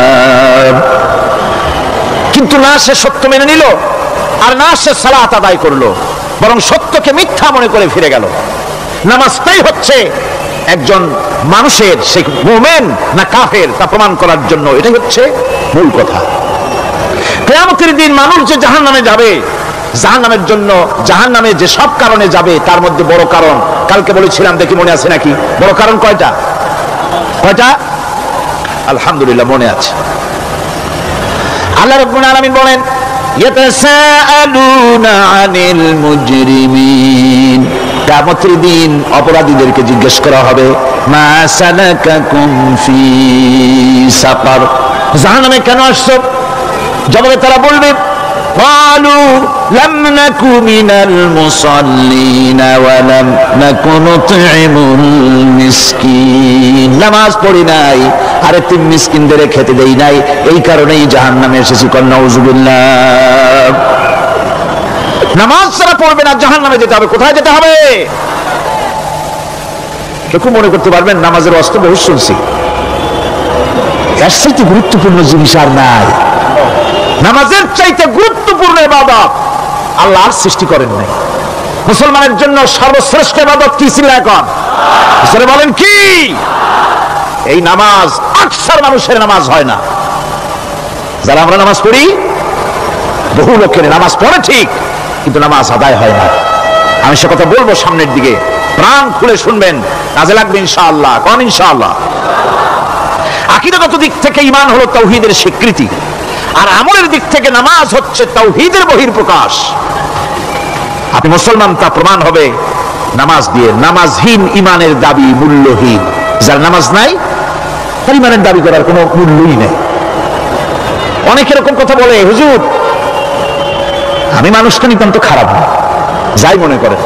কিন্তু না সে সত্য মেনে নিল আর না সে সালাত আদায় করলো, বরং সত্যকে মিথ্যা মনে করে ফিরে গেল। নামাজটাই হচ্ছে একজন মানুষের সে মুমিন না কাফের তা প্রমাণ করার জন্য, এটাই হচ্ছে মূল কথা। কিয়ামতের দিন মানুষ যে জাহান্নামে যাবে, জাহান্নামের জন্য জাহান্নামে যে সব কারণে যাবে তার মধ্যে বড় কারণ কালকে বলেছিলাম, দেখি মনে আছে নাকি? বড় কারণ কয়টা? আলহামদুলিল্লাহ মনে আছে। আল্লাহ রাব্বুল আলামিন বলেন ইয়াতাসাআলুনা আনিল মুজরিমিন, কিয়ামতের দিন অপরাধীদেরকে জিজ্ঞেস করা হবে মা সালাকাকুম ফি সাকার, জাহান্নামে কেন আসছো? জবাবে তারা বলবে قالوا لم نك من المصلين ولم نك نطعم المسكين, নামাজ পড়ি নাই আর এতিম মিসকিনদের খেতে দেই নাই, এই কারণেই জাহান্নামে এসেছি। নাউযুবিল্লাহ। নামাজ ছাড়া পড়বে না, জাহান্নামে যেতে হবে। কোথায় যেতে হবে? কেউ মনে করতে পারবেন নামাজের অস্ত্র বহু শুনছি, এর চাইতে গুরুত্বপূর্ণ জিনিস আর নাই। নামাজের চাইতে গুরুত্বপূর্ণ ইবাদত আল্লাহ আর সৃষ্টি করেন নাই। মুসলমানের জন্য সর্বশ্রেষ্ঠ ইবাদত কি ছিল? এখন বলেন কি? এই নামাজ। আকসার মানুষের নামাজ হয় না। যারা আমরা নামাজ পড়ি, বহু লোকের নামাজ পড়ে ঠিক, কিন্তু নামাজ আদায় হয় না। আমি সে কথা বলবো সামনের দিকে, প্রাণ খুলে শুনবেন, কাজে লাগবে ইনশাআল্লাহ। কোন ইনশাআল্লাহ? আকীদাগত দিক থেকে ঈমান হলো তাওহীদের স্বীকৃতি, আর আমলের দিক থেকে নামাজ হচ্ছে তাওহীদের বহিঃপ্রকাশ। আপনি মুসলমান তা প্রমাণ হবে নামাজ দিয়ে। নামাজহীন ঈমানের দাবি মূল্যহীন। যার নামাজ নাই তার ঈমানের দাবি করার কোনো মূল্যই নেই। অনেক এরকম কথা বলে, হুজুর আমি মানুষটা নিতান্ত খারাপ না, যাই মনে করেন,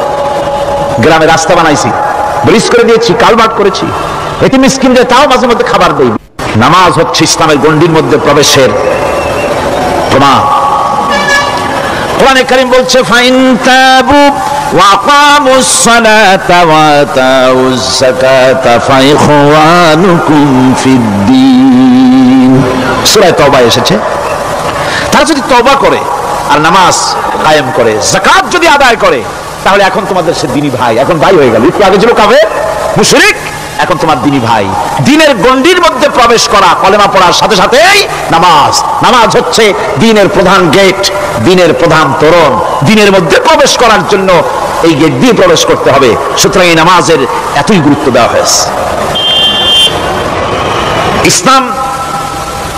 গ্রামে রাস্তা বানাইছি, ব্রিজ করে দিয়েছি, কালভার্ট করেছি, এতিম মিসকিনদের তাও মাঝে মধ্যে খাবার দেই। নামাজ হচ্ছে ইসলামের গণ্ডির মধ্যে প্রবেশের প্রমাণ। কোরআনে কারীম বলছে ফাইন তাবু ওয়া আকামুস সালাতা ওয়া আতাউজ যাকাতা ফাইখওয়ানুকুম ফিদ্দীন, সূরা তওবা এসেছে। তারা যদি তওবা করে আর নামাজ কায়েম করে, যাকাত যদি আদায় করে, তাহলে এখন তোমাদের সে দিনী ভাই। এখন ভাই হয়ে গেল। একটু আগে ছিল কাফের মুশরিক, এখন তোমার দিনী ভাই। দ্বীনের গণ্ডির মধ্যে প্রবেশ করা কলেমা পড়ার সাথে সাথেই নামাজ। নামাজ হচ্ছে দ্বীনের প্রধান গেট, দ্বীনের প্রধান তোরণ। দ্বীনের মধ্যে প্রবেশ করার জন্য এই গেট দিয়ে প্রবেশ করতে হবে। সুতরাং এই নামাজের এতই গুরুত্ব দেওয়া হয়েছে।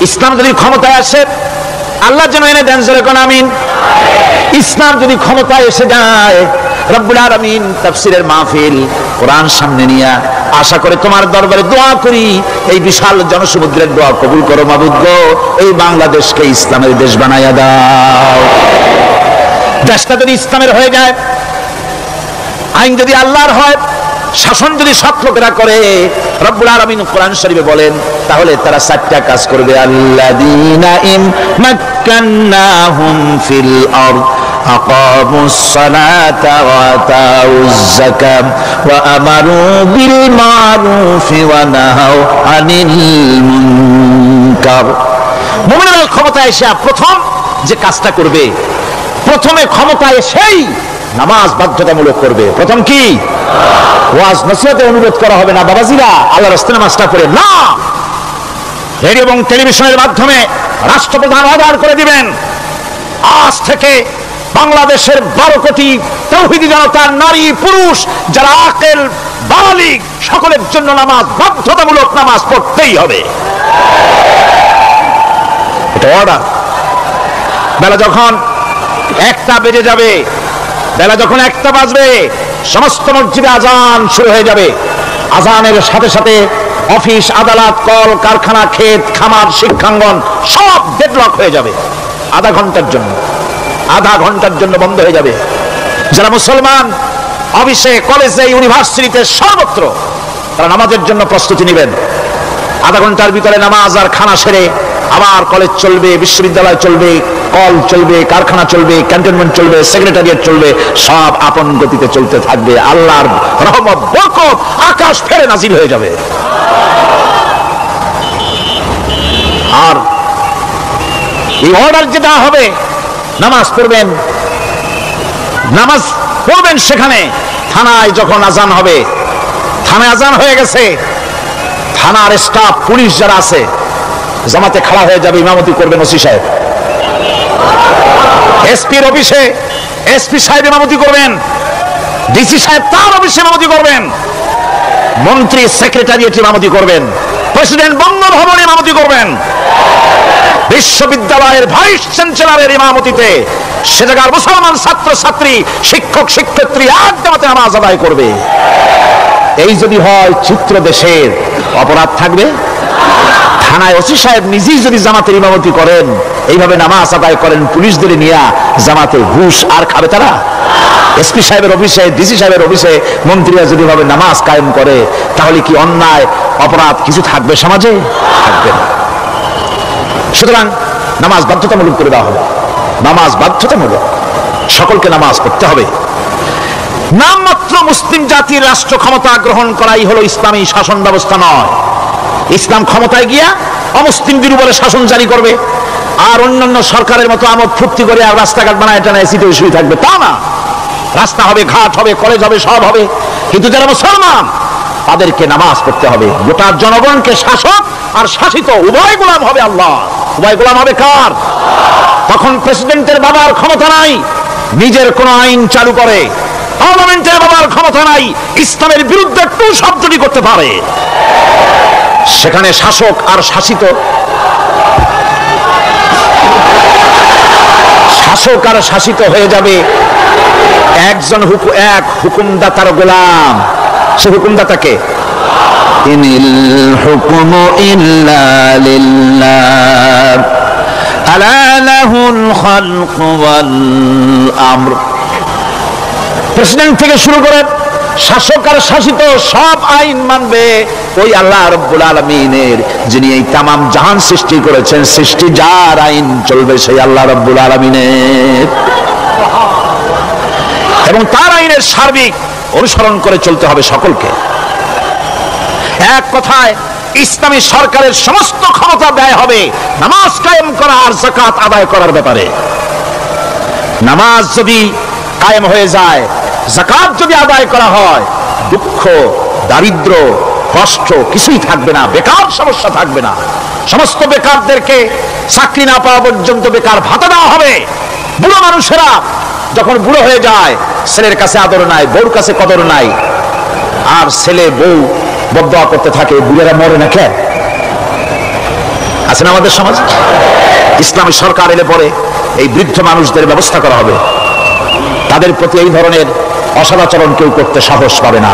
ইসলাম যদি ক্ষমতায় আসে, আল্লাহ যেন এনে দেন, জোরে কোন আমিন। ইসলাম যদি ক্ষমতায় এসে যায়, রব্বুল আলামিন তাফসীরের মাহফিল, কোরআন সামনে নিয়ে আশা করে তোমার দরবারে দোয়া করি, এই বিশাল জনসমুদ্রের দোয়া কবুল করো মাবুদ গো, এই বাংলাদেশকে ইসলামের দেশ বানাইয়া দাও। দেশটা যদি ইসলামের হয়ে যায়, আইন যদি আল্লাহর হয়, শাসন যদি সৎ লোকেরা করে, রব্বুল আলামিন কোরআন শরীফে বলেন, তাহলে তারা চারটা কাজ করবে। আল্লাযীনা ইমাক্কান্নাহুম ফিল আরদ আকামুস সালাতা ওয়া আতাউজ যাকাত ওয়া আমারু বিল মারুফি ওয়া নাহাউ আনিল মুনকার। মুমিনরা ক্ষমতায় এসে প্রথম যে কাজটা করবে, প্রথমে ক্ষমতায় এসেই নামাজ বাধ্যতামূলক করবে। প্রথম কি? ওয়াজ নসিহতে অনুরোধ করা হবে না, বাবাজিরা আল্লাহর রাস্তায় নামাজটা পড়ে না। রেডিও এবং টেলিভিশনের মাধ্যমে রাষ্ট্রপ্রধান অর্ডার করে দিবেন, আজ থেকে বাংলাদেশের 12 কোটি তাওহীদি জনতার নারী পুরুষ যারা আকেল বালিগ সকলের জন্য নামাজ বাধ্যতামূলক, নামাজ পড়তেই হবে। এটা অর্ডার। বেলা যখন 1টা বেজে যাবে, বেলা যখন 1টা বাজবে, সমস্ত মসজিদে আজান শুরু হয়ে যাবে। আজানের সাথে সাথে অফিস, আদালত, কল কারখানা, ক্ষেত খামার, শিক্ষাঙ্গন সব ডেডলক হয়ে যাবে। আধা ঘন্টার জন্য বন্ধ হয়ে যাবে। যারা মুসলমান অফিসে, কলেজে, ইউনিভার্সিটিতে, সর্বত্র তারা নামাজের জন্য প্রস্তুতি নেবেন। আধা ঘন্টার ভিতরে নামাজ আর খানা সেরে আবার কলেজ চলবে, বিশ্ববিদ্যালয় চলবে, কল চলবে, কারখানা চলবে, ক্যান্টনমেন্ট চলবে, সেক্রেটারিয়েট চলবে, সব আপন গতিতে চলতে থাকবে। আল্লাহর রহমত, বরকত আকাশ ফেরে নাজিল হয়ে যাবে। আর এই অর্ডার যেটা হবে, নামাজ পড়বেন, নামাজ পড়বেন সেখানে। থানায় যখন আজান হবে, থানায় আজান হয়ে গেছে, থানার স্টাফ, পুলিশ যারা আছে জামাতে খাড়া হয়ে যাবে, ইমামতি করবেন ওসি সাহেব। এসপির অফিসে এসপি সাহেব ইমামতি করবেন, ডিসি সাহেব তার অফিসে ইমামতি করবেন, মন্ত্রী সেক্রেটারিয়েট ইমামতি করবেন, প্রেসিডেন্ট বঙ্গভবনে ইমামতি করবেন, বিশ্ববিদ্যালয়ের ভাইস চ্যান্সেলরের ইমামতিতে সে জায়গার মুসলমান ছাত্র ছাত্রী, শিক্ষক শিক্ষার্থী এক জামাতে নামাজ আদায় করবে। এই যদি হয় চিত্র দেশের, অপরাধ থাকবে? থানায় ওসি সাহেব নিজেই যদি জামাতের ইমামতি করেন, এইভাবে নামাজ আদায় করেন পুলিশদের নিয়ে, জামাতে ঘুষ আর খাবে তারা? এসপি সাহেবের অফিসে, ডিসি সাহেবের অফিসে মন্ত্রীরা যদি ভাবে নামাজ কায়েম করে, তাহলে কি অন্যায় অপরাধ কিছু থাকবে সমাজে? থাকবে না। সুতরাং নামাজ বাধ্যতামূলক করে দেওয়া হবে। নামাজ বাধ্যতামূলক, সকলকে নামাজ পড়তে হবে। নামমাত্র মুসলিম জাতির রাষ্ট্র ক্ষমতা গ্রহণ করাই হলো ইসলামী শাসন ব্যবস্থা নয়। ইসলাম ক্ষমতায় গিয়া অমুসলিমদের উপরে শাসন জারি করবে আর অন্যান্য সরকারের মতো আমোদ ফুর্তি করে আর রাস্তাঘাট বানায় টানা এসিতে শুয়ে থাকবে, তা না। রাস্তা হবে, ঘাট হবে, কলেজ হবে, সব হবে, কিন্তু যারা মুসলমান তাদেরকে নামাজ পড়তে হবে। গোটা জনগণকে শাসক আর শাসিত উভয় গোলাম হবে আল্লাহ। উভয় গোলাম হবে কার? তখন প্রেসিডেন্টের বাবার ক্ষমতা নাই নিজের কোন আইন চালু করে, পার্লামেন্টের বাবার ক্ষমতা নাই ইসলামের বিরুদ্ধে টু শব্দটি করতে পারে। সেখানে শাসক আর শাসিত, শাসক আর শাসিত হয়ে যাবে একজন এক হুকুমদাতার গোলাম। সে হুকুমদাতাকে ইনিল হুকুমু ইল্লা লিল্লাহ আলা লাহুল খালকু ওয়াল আমর। প্রেসিডেন্ট থেকে শুরু করে শাসক আর শাসিত সব আইন মানবে ওই আল্লাহ রাব্বুল আলামিনের, যিনি এই তামাম জাহান সৃষ্টি করেছেন। সৃষ্টি যার আইন চলবে সেই আল্লাহ রাব্বুল আলামিনের, এবং তার আইনের সার্বিক অনুসরণ করে চলতে হবে সকলকে। এক কথায় ইসলামী সরকারের সমস্ত ক্ষমতা ব্যয় হবে নামাজ কায়েম করা আর যাকাত আদায় করার ব্যাপারে। নামাজ যদি কায়েম হয়ে যায়, যাকাত যদি আদায় করা হয়, দুঃখ, দারিদ্র, কষ্ট কিছুই থাকবে না, বেকার সমস্যা থাকবে না। সমস্ত বেকারদেরকে চাকরি না পাওয়া পর্যন্ত বেকার ভাতা দেওয়া হবে। বুড়ো মানুষেরা যখন বুড়ো হয়ে যায়, ছেলের কাছে আদর নাই, বউর কাছে কদর নাই, আর ছেলে বউ বদদোয়া করতে থাকে, বুড়েরা মরে না কেন? আছে না আমাদের সমাজ? ইসলামী সরকার এলে পরে এই বৃদ্ধ মানুষদের ব্যবস্থা করা হবে। তাদের প্রতি এই ধরনের অসদাচরণ কেউ করতে সাহস পাবে না।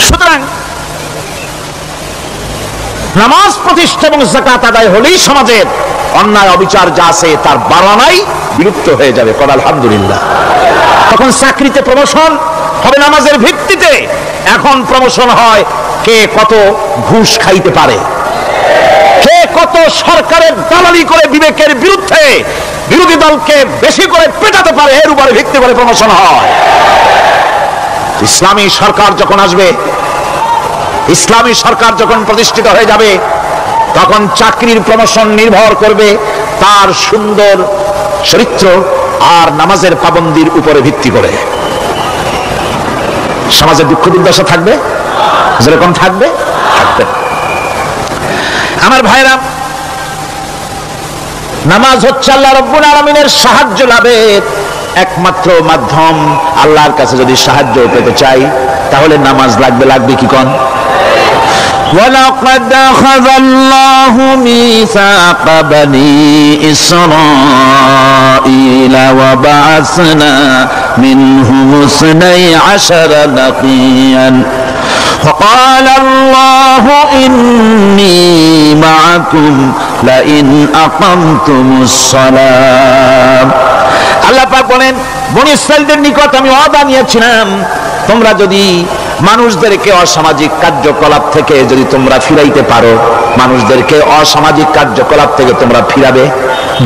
সুতরাং নামাজ প্রতিষ্ঠা এবং যাকাত আদায় হলেই সমাজের অন্যায় অবিচার যা আছে তার বাড়ানাই বিলুপ্ত হয়ে যাবে। কর আলহামদুলিল্লাহ। তখন চাকরিতে প্রমোশন হবে নামাজের ভিত্তিতে। এখন প্রমোশন হয় কে কত ঘুষ খাইতে পারে, কে কত সরকারের দালালি করে বিবেকের বিরুদ্ধে বিরোধী দলকে বেশি করে পেটাতে পারে, এর উপরে ভিত্তি করে প্রমোশন হয়। ইসলামী সরকার যখন আসবে, ইসলামী সরকার যখন প্রতিষ্ঠিত হয়ে যাবে, তখন চাকরির প্রমোশন নির্ভর করবে তার সুন্দর চরিত্র আর নামাজের পাবন্দির উপরে ভিত্তি করে। সমাজে দুঃখ দুর্দশা থাকবে, যেরকম থাকবে থাকবে। আমার ভাইরা, নামাজ হচ্ছে আল্লাহ রাব্বুল আলামিনের সাহায্য লাভের একমাত্র মাধ্যম। আল্লাহর কাছে যদি সাহায্য পেতে চাই তাহলে নামাজ লাগবে। লাগবে কি কোন? ولقد أخذ الله ميثاق بني إسرائيل وبعثنا منهم 12 نقيا وقال الله إني معكم لئن أقمتم الصلاة। আল্লাহ পাক বলেন, বনী ইসরাঈলদের নিকট আমি ওয়াদা নিয়েছিলাম, তোমরা যদি মানুষদেরকে অসামাজিক কার্যকলাপ থেকে যদি তোমরা ফিরাইতে পারো, মানুষদেরকে অসামাজিক কার্যকলাপ থেকে তোমরা ফিরাবে।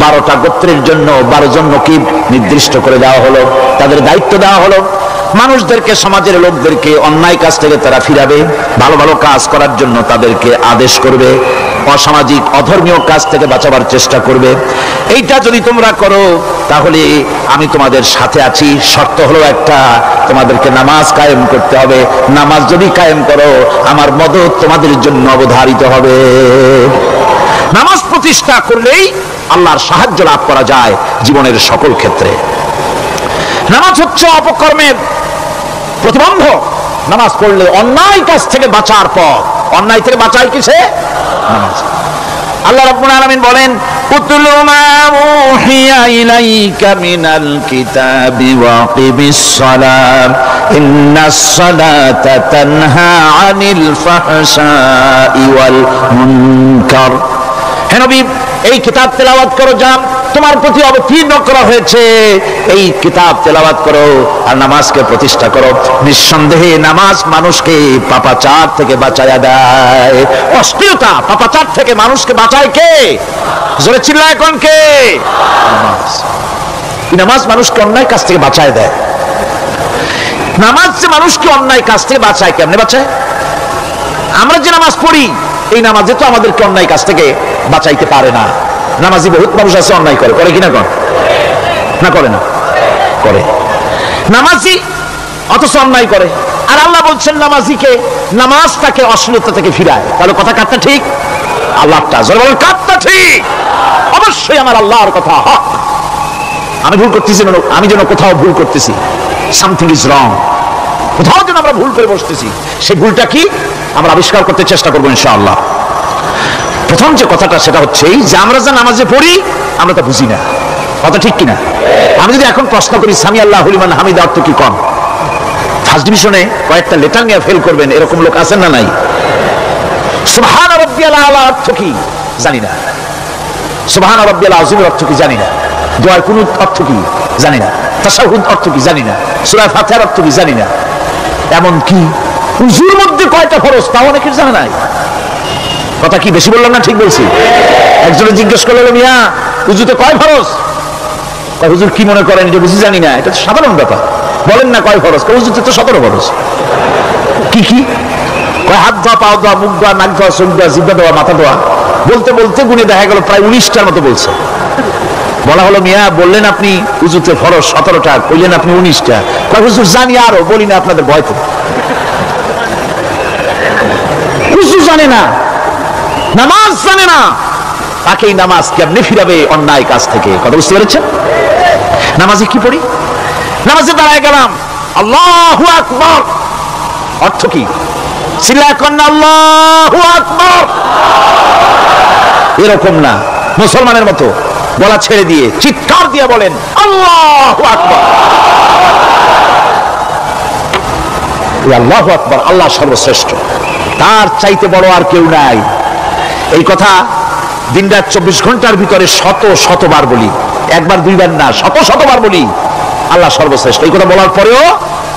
12টা গোত্রের জন্য 12 জন নকিব নির্দিষ্ট করে দেওয়া হলো, তাদের দায়িত্ব দেওয়া হলো। মানুষদেরকে, সমাজের লোকদেরকে অন্যায় কাজ থেকে তারা ফিরাবে, ভালো ভালো কাজ করার জন্য তাদেরকে আদেশ করবে, অসামাজিক অধর্মীয় কাজ থেকে বাঁচাবার চেষ্টা করবে। এইটা যদি তোমরা করো তাহলে আমি তোমাদের সাথে আছি। শর্ত হলো একটা, তোমাদেরকে নামাজ কায়েম করতে হবে। নামাজ যদি কায়েম করো আমার মদদ তোমাদের জন্য অবধারিত হবে। নামাজ প্রতিষ্ঠা করলেই আল্লাহর সাহায্য লাভ করা যায় জীবনের সকল ক্ষেত্রে। নামাজ হচ্ছে অপকর্মের প্রতিবন্ধক। নামাজ পড়লে অন্যায় কাজ থেকে বাঁচার পথ। অন্যায় থেকে বাঁচায় কিসে? নামাজ। আল্লাহ রাব্বুল আলামিন বলেন, উতলু মা উহিয়া ইলাইকা মিনাল কিতাবি ওয়াকিমিস সালাত ইন্নাস সালাতা তানহা আনিল ফাহশাই ওয়াল মুনকার। হে নবী, এই কিতাব তেলাওয়াত করো, যা তোমার প্রতি অবতীর্ণ করা হয়েছে, এই কিতাব তেলাওয়াত করো আর নামাজকে প্রতিষ্ঠা করো। নিঃসন্দেহে নামাজ মানুষকে পাপাচার থেকে বাঁচায়া দেয়। অশ্লীলতা, পাপাচার থেকে মানুষকে বাঁচায় কে? জোরে চিল্লায় কোন কে? নামাজ। নামাজ মানুষকে অন্যায় কাজ থেকে বাঁচায় দেয়। নামাজ যে মানুষকে অন্যায় কাজ থেকে বাঁচায়, কেমনে বাঁচায়? আমরা যে নামাজ পড়ি, এই নামাজে তো আমাদেরকে অন্যায় কাজ থেকে বাঁচাইতে পারে না। নামাজি বহুত মানুষ আছে অন্যায় করে, করে কিনা? কর না, করে না? করে। নামাজি অথচ অন্যায় করে। আর আল্লাহ বলছেন নামাজিকে, নামাজ তাকে অশ্লীলতা থেকে ফিরায়। তাহলে কথা কাটটা ঠিক? আল্লাহটা জোরে বলেন, কাটটা ঠিক? অবশ্যই আমার আল্লাহর কথা হক। আমি ভুল করতেছি, আমি যেন কোথাও ভুল করতেছি, সামথিং ইজ রং, কোথাও যেন আমরা ভুল করে বসতেছি, সেই ভুলটা কি আমরা আবিষ্কার করতে চেষ্টা করবো ইনশাআল্লাহ। প্রথম যে কথাটা সেটা হচ্ছে যে আমরা যা নামাজে পড়ি আমরা তা বুঝি না। কথা ঠিক কিনা? আমি যদি এখন প্রশ্ন করি সামি আল্লাহু লিমান হামিদা অর্থ কি, কম ফার্স্ট ডিভিশনে কয়েকটা লেটার নিয়ে ফেল করবেন, এরকম লোক আছেন না নাই? সুবহান রাব্বিয়াল আলা অর্থ কি জানি না, সুবহান রাব্বিয়াল আযীমের অর্থ কি জানি না, দোয়ার কুনুত অর্থ কি জানি না, তাশাহুদ অর্থ কি জানি না, সূরা ফাতিহার অর্থ কি জানি না। এমন কি উযুর মধ্যে কয়টা ফরজ তাও অনেকের জানা নাই। কথা কি বেশি বললাম না ঠিক বলছি? একজনে জিজ্ঞেস করলো, মিয়া উযুতে কয় ফরজ? হুজুর কি মনে করেন যে বুঝি জানি না? এটা তো সাধারণ ব্যাপার, বলেন না কয় ফরজ? উযুতে তো 17 ফরজ। কি কি? হাত ধোয়া, পাও ধোয়া, মুখ ধোয়া, নাক ধোয়া, চোখ ধোয়া, জিহ্বা ধোয়া, মাথা ধোয়া, বলতে বলতে গুণে দেখা গেল প্রায় 19টার মতো বলছে। বলা হলো, মিয়া বললেন আপনি উযুতে ফরজ 17টা, কইলেন আপনি 19টা। কয় হুজুর জানি আরো, বলি না আপনাদের ভয় তো। হুজুর জানে না, নামাজ জানে না, তাকে এই নামাজ কেমনে ফিরাবে অন্যায় কাজ থেকে? কথা বুঝতে পেরেছেন? নামাজে কি পড়ি? নামাজে দাঁড়ায় গেলাম, আল্লাহু আকবার অর্থ কি? চিল্লায় কর না আল্লাহু আকবার। এরকম না, মুসলমানের মতো গলা ছেড়ে দিয়ে চিৎকার দিয়ে বলেন আল্লাহু আকবার। আল্লাহু আকবার, আল্লাহ সর্বশ্রেষ্ঠ, তার চাইতে বড় আর কেউ নাই। এই কথা দিনরাত 24 ঘন্টার ভিতরে শত শতবার বলি, একবার দুইবার না, শত শতবার বলি আল্লাহ সর্বশ্রেষ্ঠ। এই কথা বলার পরেও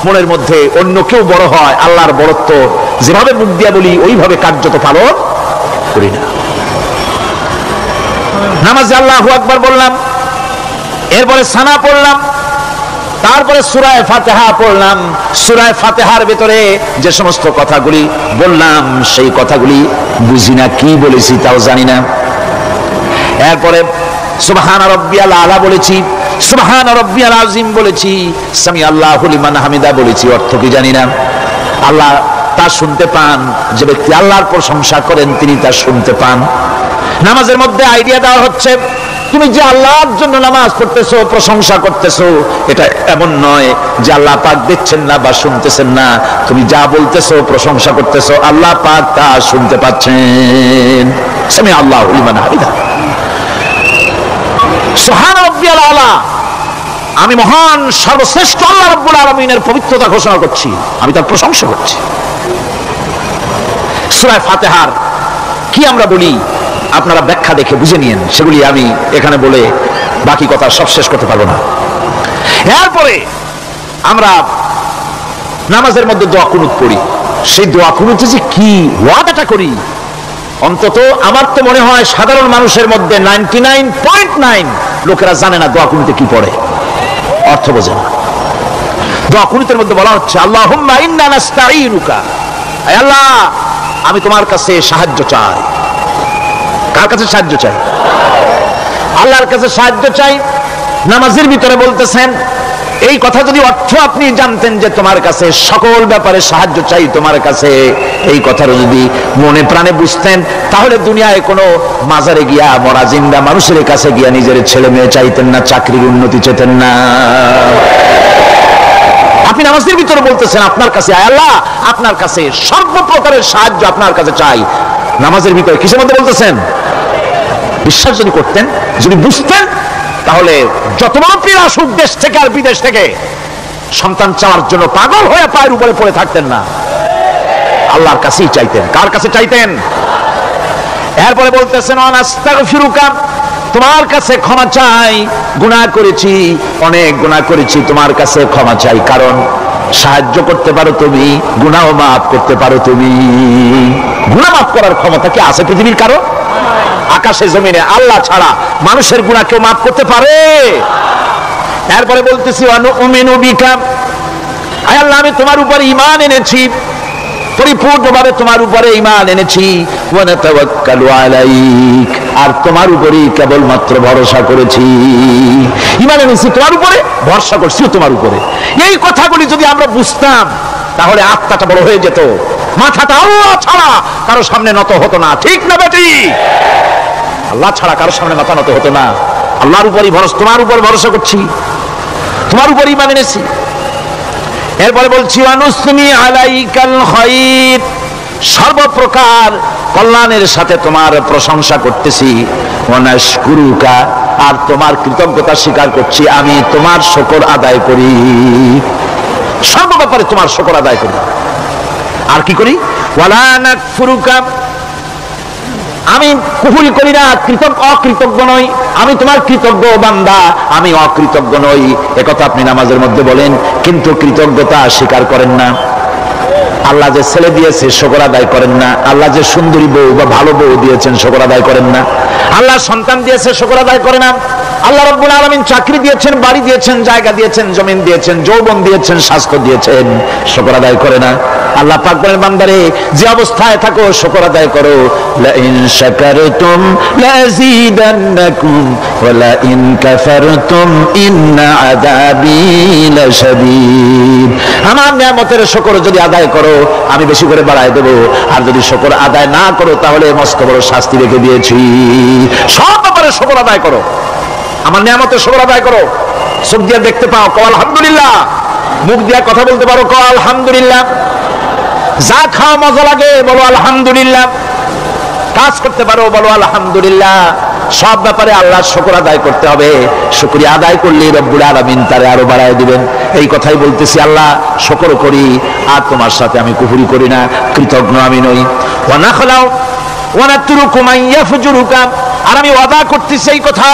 মনের মধ্যে অন্য কেউ বড় হয়, আল্লাহর বড়ত্ব যেভাবে মুখ দিয়া বলি ওইভাবে কার্যত পালন করি না। নামাজে আল্লাহু আকবার বললাম, এরপরে সানা পড়লাম, তারপরে সূরা ফাতিহা পড়লাম। সূরা ফাতিহার ভিতরে যে সমস্ত কথাগুলি বললাম সেই কথাগুলি বুঝি না, কি বলেছি তাও জানি না। এরপরে সুবহান রাব্বিয়াল আলা বলেছি, সুবহান রাব্বিয়াল আযীম বলেছি, সামি আল্লাহু লিমান হামিদা বলেছি, অর্থ কি জানি না। আল্লাহ তা শুনতে পান, যে ব্যক্তি আল্লাহর প্রশংসা করেন তিনি তা শুনতে পান। নামাজের মধ্যে আইডিয়া দেওয়া হচ্ছে, তুমি যে আল্লাহর জন্য নামাজ পড়তেছো, প্রশংসা করতেছো, এটা এমন নয় যে আল্লাহ পাক দেখছেন না বা শুনতেছেন না। তুমি যা বলতেছো, প্রশংসা করতেছো, আল্লাহ পাক তা শুনতে পাচ্ছেন। সামি আল্লাহু লিমান হামিদা, সুবহান রাব্বিয়াল আলা, আমি মহান সর্বশ্রেষ্ঠ আল্লাহ রাব্বুল আলামিনের পবিত্রতা ঘোষণা করছি, আমি তার প্রশংসা করছি। সূরা ফাতিহার কি আমরা বলি আপনারা ব্যাখ্যা দেখে বুঝে নিয়েন, সেগুলি আমি এখানে বলে বাকি কথা সব শেষ করতে পারবো না। এরপরে আমরা নামাজের মধ্যে দোয়া কুনুত পড়ি। সেই দোয়া কুনুতে যে কি ওয়াদাটা করি, অন্তত আমার তো মনে হয় সাধারণ মানুষের মধ্যে 99.9 লোকেরা জানে না দোয়া কুনুতে কি পড়ে, অর্থ বোঝে না। দোয়া কুনুতের মধ্যে বলা হচ্ছে আল্লাহুম্মা ইন্না নাস্তাঈনুকা, আয় আল্লাহ আমি তোমার কাছে সাহায্য চাই। কার কাছে সাহায্য চাই? আল্লাহর কাছে সাহায্য চাই। নামাজের ভিতরে বলতেছেন, এই কথা যদি অর্থ আপনি জানতেন যে তোমার কাছে সকল ব্যাপারে সাহায্য চাই তোমার কাছে, এই কথার যদি মনে প্রাণে বুঝতেন, তাহলে দুনিয়ায় কোনো মাজারে গিয়া মরা জিন্দা মানুষের কাছে গিয়া নিজের ছেলে মেয়ে চাইতেন না, চাকরির উন্নতি চেতেন না। আপনি নামাজের ভিতরে বলতেছেন আপনার কাছে, আয় আল্লাহ আপনার কাছে সর্বপ্রকারের সাহায্য আপনার কাছে চাই। নামাজের ভিতরে কিসের মধ্যে বলতেছেন? বিশ্বাস যদি করতেন, যদি বুঝতেন, তাহলে যত বড় পীর আসুক দেশ থেকে আর বিদেশ থেকে, সন্তান চাওয়ার জন্য পাগল হয়ে পায়ের উপরে পড়ে থাকতেন না, আল্লাহর কাছেই চাইতেন। কার কাছে চাইতেন? এরপরে বলতেছেন আস্তাগফিরুকা, তোমার কাছে ক্ষমা চাই, গুনাহ করেছি, অনেক গুনাহ করেছি, তোমার কাছে ক্ষমা চাই, কারণ সাহায্য করতে পারো তুমি, গুনাহ মাফ করতে পারো তুমি। গুনাহ মাফ করার ক্ষমতা কি আছে পৃথিবীর কারো? আকাশে জমিনে আল্লাহ ছাড়া মানুষের গুনাহ কেউ মাফ করতে পারে? এরপরে বলতেছি অনুমিনু বিকা, আয় আল্লাহ আমি তোমার উপর ঈমান এনেছি, পরিপূর্ণভাবে তোমার উপরে ঈমান এনেছি। ওয়া নাতাওয়াক্কালু আলাইক, আর তোমার উপরেই কেবলমাত্র ভরসা করেছি। ঈমান এনেছি তোমার উপরে, ভরসা করছি তোমার উপরে। এই কথাগুলি যদি আমরা বুঝতাম, তাহলে আত্মাটা বড় হয়ে যেত, মাথাটা আল্লাহ ছাড়া কারো সামনে নত হতো না। ঠিক না বেটি? আল্লাহ ছাড়া কারো সামনে মাথা নত হতো না। আল্লাহর উপরই ভরসা, তোমার উপর ভরসা করছি, তোমার উপর ঈমান এনেছি। এরপরে বলছি অনুসনি আলাইকাল খায়র, সর্বপ্রকার কল্যাণের সাথে তোমার প্রশংসা করতেছি। ওয়ানাশকুরুকা, আর তোমার কৃতজ্ঞতা স্বীকার করছি, আমি তোমার শুকর আদায় করি, সর্ব ব্যাপারে তোমার শুকর আদায় করি। আর কি করি? ওয়ালা নাকফুরুকা, আমি কুফরি করি না, অকৃতজ্ঞ নই, আমি তোমার কৃতজ্ঞ বান্দা, আমি অকৃতজ্ঞ নই। একথা আপনি নামাজের মধ্যে বলেন, কিন্তু কৃতজ্ঞতা স্বীকার করেন না। আল্লাহ যে ছেলে দিয়েছে শুকর আদায় করেন না, আল্লাহ যে সুন্দরী বউ বা ভালো বউ দিয়েছেন শুকর আদায় করেন না, আল্লাহ সন্তান দিয়েছে শুকর আদায় করে না, আল্লাহ রাব্বুল আলামিন চাকরি দিয়েছেন, বাড়ি দিয়েছেন, জায়গা দিয়েছেন, জমিন দিয়েছেন, যৌবন দিয়েছেন, স্বাস্থ্য দিয়েছেন, শুকর আদায় করে না। আল্লাহ পাক বলেন, বান্দারে যে অবস্থায় থাকো শুকর আদায় করো। লা ইন শাকারতুম লাযীদান্নাকুম ওয়া লা ইন কাফারতুম ইন্না আযাবী লাশাদীদ। আমার নিয়ামতের শুকর যদি আদায় করো আমি বেশি করে বাড়ায় দেব, আর যদি শুকর আদায় না করো তাহলে মস্ত বড় শাস্তি রেখে দিয়েছি। সব ব্যাপারে শুকর আদায় করো, আমার নিয়ামতের শুকর আদায় করো। চোখ দিয়ে দেখতে পাও, কও আলহামদুলিল্লাহ। মুখ দিয়ে কথা বলতে পারো, কও আলহামদুলিল্লাহ। যা খাওয়া মজা লাগে বলো আলহামদুলিল্লাহ। কাজ করতে পারো বলো আলহামদুলিল্লাহ। সব ব্যাপারে আল্লাহর শুকর আদায় করতে হবে। শুকরিয়া আদায় করলে রব্বুল আলামিন তারে আরো বাড়ায় দিবেন। এই কথাই বলতেছি, আল্লাহ শুকর করি, আর তোমার সাথে আমি কুফরি করি না, কৃতজ্ঞ আমি নই। ওয়া নাখলাউ ওয়া নাতরুকু মান ইয়াফজুরুকা, আর আমি ওয়াদা করতেছি এই কথা,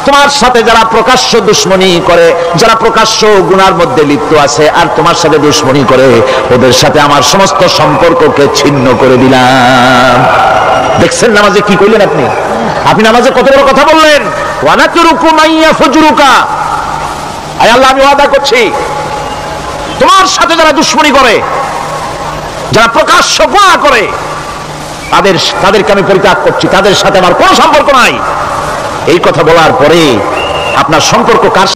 তোমার সাথে যারা প্রকাশ্য দুশমনী করে, যারা প্রকাশ্য গুনার মধ্যে লিপ্ত আছে আর তোমার সাথে দুশমনী করে, ওদের সাথে আমার সমস্ত সম্পর্ককে ছিন্ন করে দিলাম। দেখছেন নামাজে কি কইলেন আপনি? আপনি নামাজে কত বড় কথা বললেন। ওয়া নাতরুকু মান ইয়াফজুরুকা, আয় আল্লাহ আমি ওয়াদা করছি তোমার সাথে যারা দুশমনী করে, যারা প্রকাশ্য গুনাহ করে, তাদেরকে আমি পরিত্যাগ করছি, তাদের সাথে আমার কোনো সম্পর্ক নাই। এই কথা বলার পরে আপনার সম্পর্ক কার